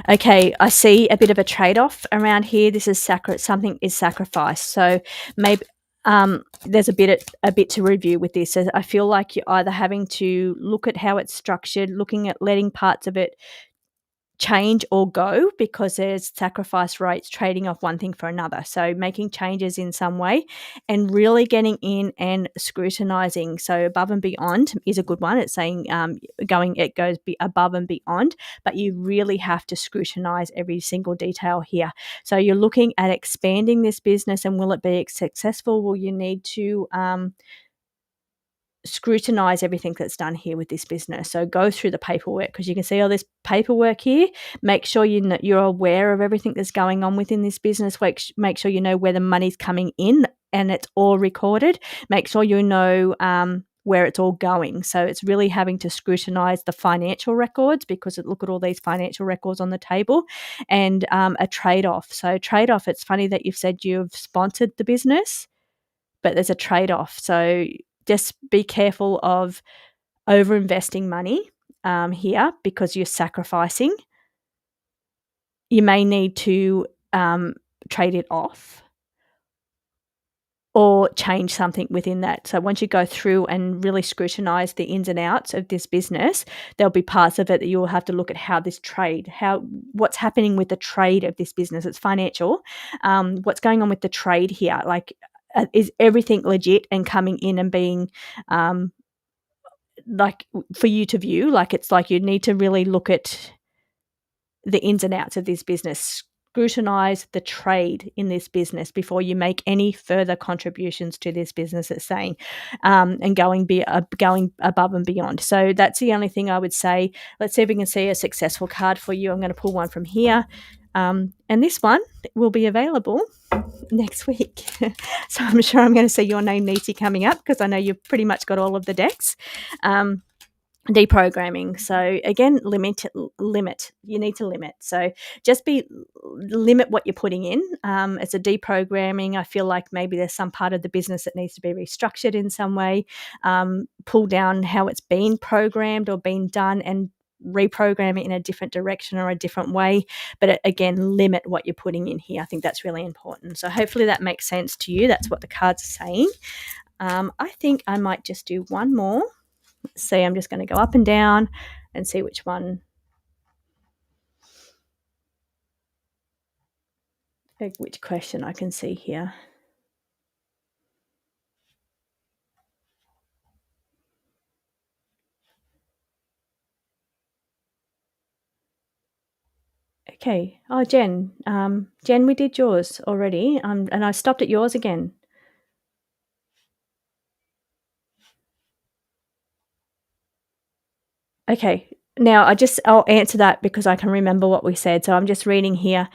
A: Okay, I see a bit of a trade-off around here. This is something is sacrificed. So maybe there's a bit to review with this. So I feel like you're either having to look at how it's structured, looking at letting parts of it change or go, because there's sacrifice rates, trading off one thing for another. So making changes in some way and really getting in and scrutinizing. So above and beyond is a good one. It's saying it goes above and beyond, but you really have to scrutinize every single detail here. So you're looking at expanding this business, and will it be successful? Will you need to scrutinize everything that's done here with this business? So go through the paperwork, because you can see all this paperwork here. Make sure you're aware of everything that's going on within this business. Make sure you know where the money's coming in and it's all recorded. Make sure you know where it's all going. So it's really having to scrutinize the financial records, because look at all these financial records on the table, and a trade-off. So trade-off, it's funny that you've said you've sponsored the business, but there's a trade-off. So just be careful of over-investing money here, because you're sacrificing. You may need to trade it off or change something within that. So once you go through and really scrutinize the ins and outs of this business, there'll be parts of it that you'll have to look at what's happening with the trade of this business. It's financial. What's going on with the trade here? Like, is everything legit and coming in and being like for you to view? Like, it's like you need to really look at the ins and outs of this business. Scrutinize the trade in this business before you make any further contributions to this business, it's saying, and going above and beyond. So that's the only thing I would say. Let's see if we can see a successful card for you. I'm going to pull one from here. And this one will be available next week. So I'm sure I'm going to see your name, Niecy, coming up, because I know you've pretty much got all of the decks. Deprogramming. So again, limit. You need to limit. So just limit what you're putting in. It's a deprogramming. I feel like maybe there's some part of the business that needs to be restructured in some way. Pull down how it's been programmed or been done, and reprogram it in a different direction or a different way. But again, limit what you're putting in here. I think that's really important. So hopefully that makes sense to you. That's what the cards are saying. I think I might just do one more. See, I'm just going to go up and down and see which question I can see here. Okay. Oh, Jen. Jen, we did yours already, and I stopped at yours again. Okay. Now I'll answer that because I can remember what we said. So I'm just reading here.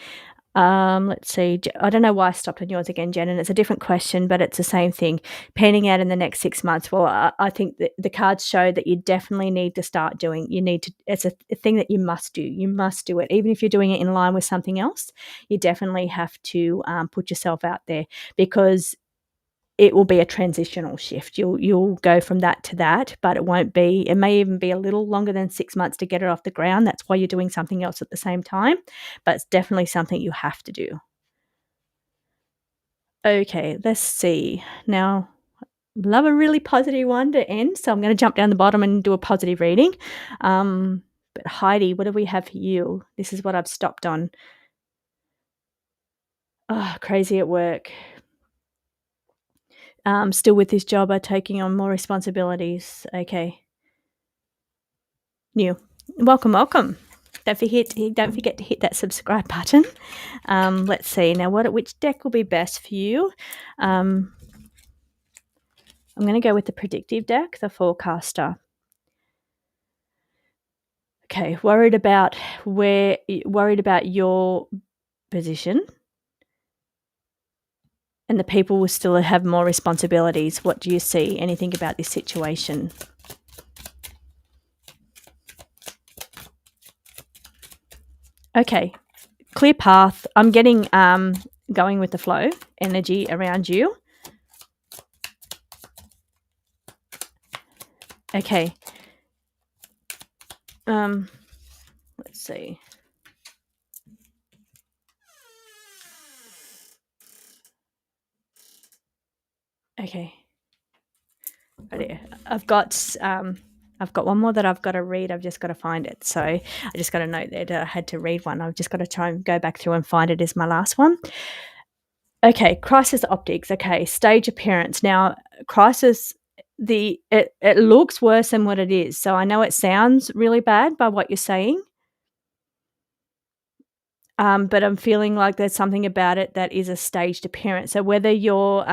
A: Let's see. I don't know why I stopped on yours again, Jen, and it's a different question, but it's the same thing. Panning out in the next 6 months. Well, I think that the cards show that you definitely need to start doing. You need to. It's a thing that you must do. You must do it, even if you're doing it in line with something else. You definitely have to put yourself out there because it will be a transitional shift. You'll go from that to that, but it won't be. It may even be a little longer than 6 months to get it off the ground. That's why you're doing something else at the same time, but it's definitely something you have to do. Okay, let's see. Now, love a really positive one to end, so I'm going to jump down the bottom and do a positive reading. But Heidi, what do we have for you? This is what I've stopped on. Oh, crazy at work. Still with this job, are taking on more responsibilities. Okay. New. Welcome. Don't forget to hit that subscribe button. Let's see now. Which deck will be best for you? I'm going to go with the predictive deck, the forecaster. Okay, worried about your position, and the people will still have more responsibilities. What do you see? Anything about this situation? Okay, clear path. I'm getting going with the flow energy around you. Okay. Let's see. Okay. I've got one more that I've got to read. I've just got to find it. So I just got a note there that I had to read one. I've just got to try and go back through and find it as my last one. Okay, crisis optics. Okay, stage appearance. Now, crisis, it looks worse than what it is. So I know it sounds really bad by what you're saying, but I'm feeling like there's something about it that is a staged appearance. So whether you're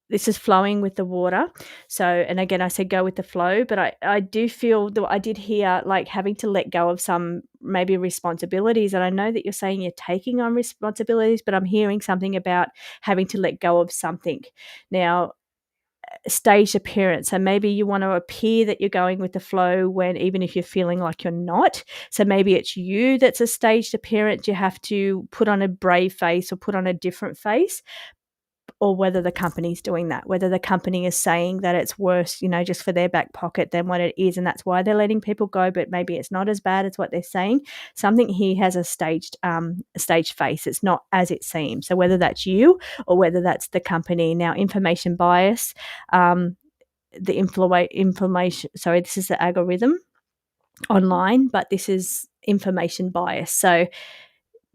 A: this is flowing with the water. So, and again, I said go with the flow, but I do feel that I did hear like having to let go of some maybe responsibilities. And I know that you're saying you're taking on responsibilities, but I'm hearing something about having to let go of something. Now, staged appearance. So maybe you want to appear that you're going with the flow when even if you're feeling like you're not. So maybe it's you that's a staged appearance. You have to put on a brave face or put on a different face. Or whether the company's doing that, whether the company is saying that it's worse, just for their back pocket than what it is. And that's why they're letting people go, but maybe it's not as bad as what they're saying. Something here has a staged face. It's not as it seems. So whether that's you or whether that's the company. Now, information bias, the inflammation, sorry, this is the algorithm online, but this is information bias. So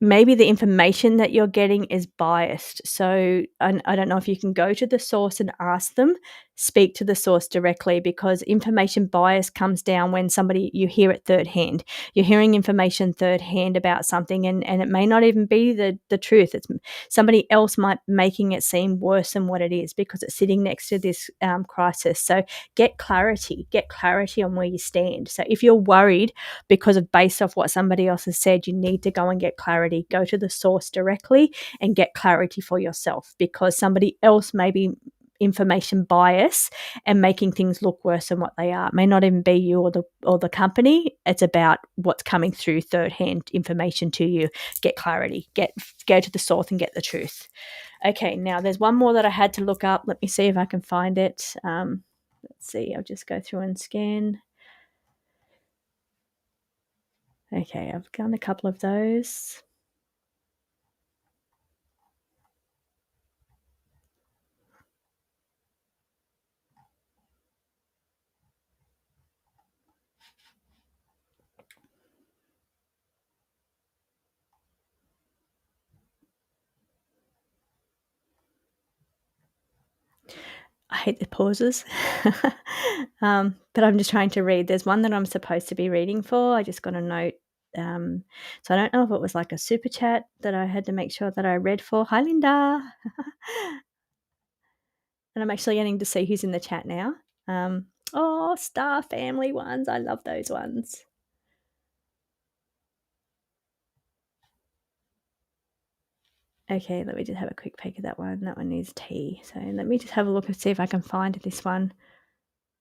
A: maybe the information that you're getting is biased. So I don't know if you can go to the source and ask them, speak to the source directly, because information bias comes down when you hear it third hand. You're hearing information third hand about something and it may not even be the truth. It's somebody else might making it seem worse than what it is because it's sitting next to this crisis. So get clarity on where you stand. So if you're worried based off what somebody else has said, you need to go and get clarity. Go to the source directly and get clarity for yourself, because somebody else may be information bias and making things look worse than what they are. It may not even be you or the company. It's about what's coming through third hand information to you. Get clarity. Go to the source and get the truth. Okay, now there's one more that I had to look up. Let me see if I can find it. Let's see. I'll just go through and scan. Okay, I've done a couple of those. I hate the pauses, but I'm just trying to read. There's one that I'm supposed to be reading for. I just got a note So I don't know if it was like a super chat that I had to make sure that I read for. Hi, Linda. And I'm actually getting to see who's in the chat now. Oh, Star Family ones. I love those ones. Okay, let me just have a quick peek at that one. That one is T. So let me just have a look and see if I can find this one.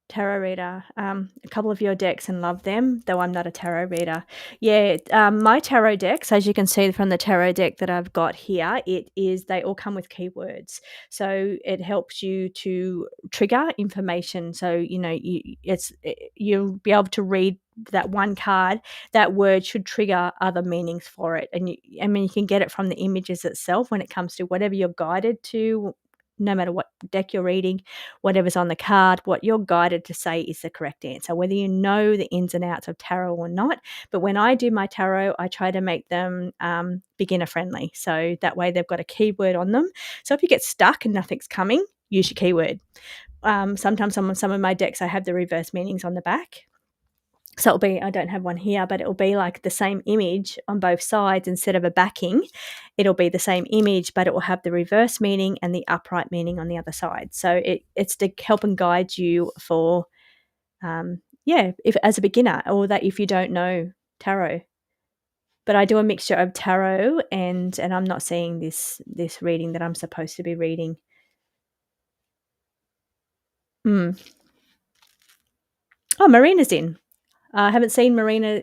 A: Tarot reader. A couple of your decks and love them, though I'm not a tarot reader. Yeah, my tarot decks, as you can see from the tarot deck that I've got here, they all come with keywords. So it helps you to trigger information. So, you'll be able to read that one card, that word should trigger other meanings for it. And you can get it from the images itself when it comes to whatever you're guided to, no matter what deck you're reading, whatever's on the card, what you're guided to say is the correct answer, whether you know the ins and outs of tarot or not. But when I do my tarot, I try to make them beginner friendly. So that way they've got a keyword on them. So if you get stuck and nothing's coming, use your keyword. Sometimes on some of my decks, I have the reverse meanings on the back. So it'll be, I don't have one here, but it'll be like the same image on both sides instead of a backing. It'll be the same image, but it will have the reverse meaning and the upright meaning on the other side. So it's to help and guide you for, if as a beginner, or that if you don't know tarot. But I do a mixture of tarot and I'm not seeing this reading that I'm supposed to be reading. Oh, Marina's in. I haven't seen Marina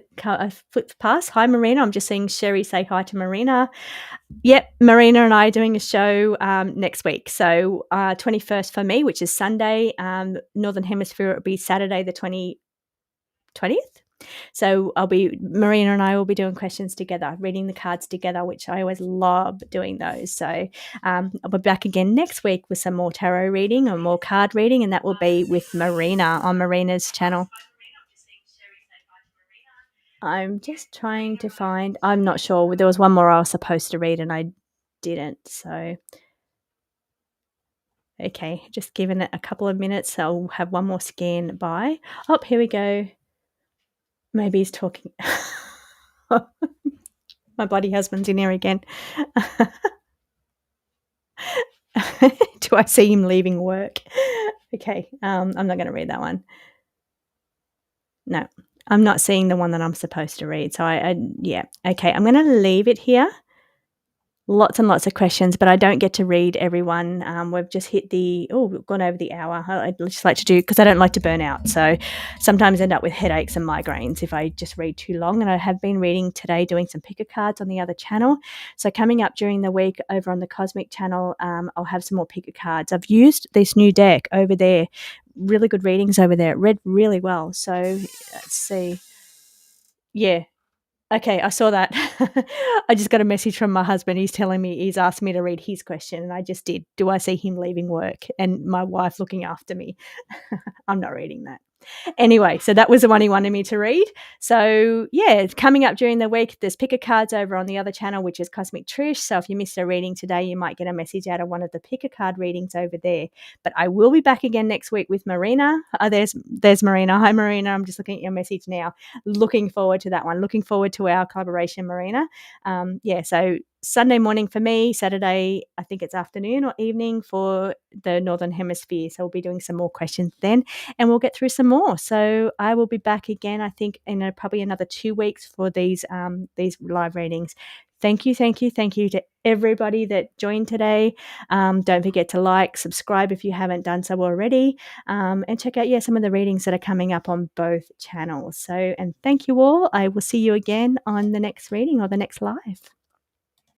A: flip past. Hi, Marina. I'm just seeing Sherry say hi to Marina. Yep, Marina and I are doing a show next week. So 21st for me, which is Sunday. Northern Hemisphere, it'll be Saturday the 20th. So Marina and I will be doing questions together, reading the cards together, which I always love doing those. So I'll be back again next week with some more tarot reading or more card reading, and that will be with Marina on Marina's channel. I'm just trying to find, I'm not sure. There was one more I was supposed to read and I didn't. So, okay, just giving it a couple of minutes. I'll have one more scan by. Oh, here we go. Maybe he's talking. My bloody husband's in here again. Do I see him leaving work? Okay, I'm not going to read that one. No, I'm not seeing the one that I'm supposed to read. So okay, I'm going to leave it here. Lots and lots of questions, but I don't get to read everyone. We've just hit we've gone over the hour. I just like to do, because I don't like to burn out. So sometimes I end up with headaches and migraines if I just read too long. And I have been reading today, doing some picker cards on the other channel. So coming up during the week over on the Cosmic channel, I'll have some more picker cards. I've used this new deck over there. Really good readings over there. It read really well. So let's see. Yeah. Okay, I saw that. I just got a message from my husband. He's telling me, he's asked me to read his question, and I just did. Do I see him leaving work and my wife looking after me? I'm not reading that. Anyway, so that was the one he wanted me to read. So yeah, coming up during the week, there's picker cards over on the other channel, which is Cosmic Trish. So if you missed a reading today, you might get a message out of one of the picker card readings over there. But I will be back again next week with Marina. There's Marina. Hi, Marina. I'm just looking at your message now. Looking forward to that one. Looking forward to our collaboration, Marina. So Sunday morning for me, Saturday, I think it's afternoon or evening for the Northern Hemisphere. So we'll be doing some more questions then, and we'll get through some more. So I will be back again, I think, in probably another 2 weeks for these live readings. Thank you to everybody that joined today. Don't forget to like, subscribe if you haven't done so already, and check out some of the readings that are coming up on both channels. So, and thank you all. I will see you again on the next reading or the next live.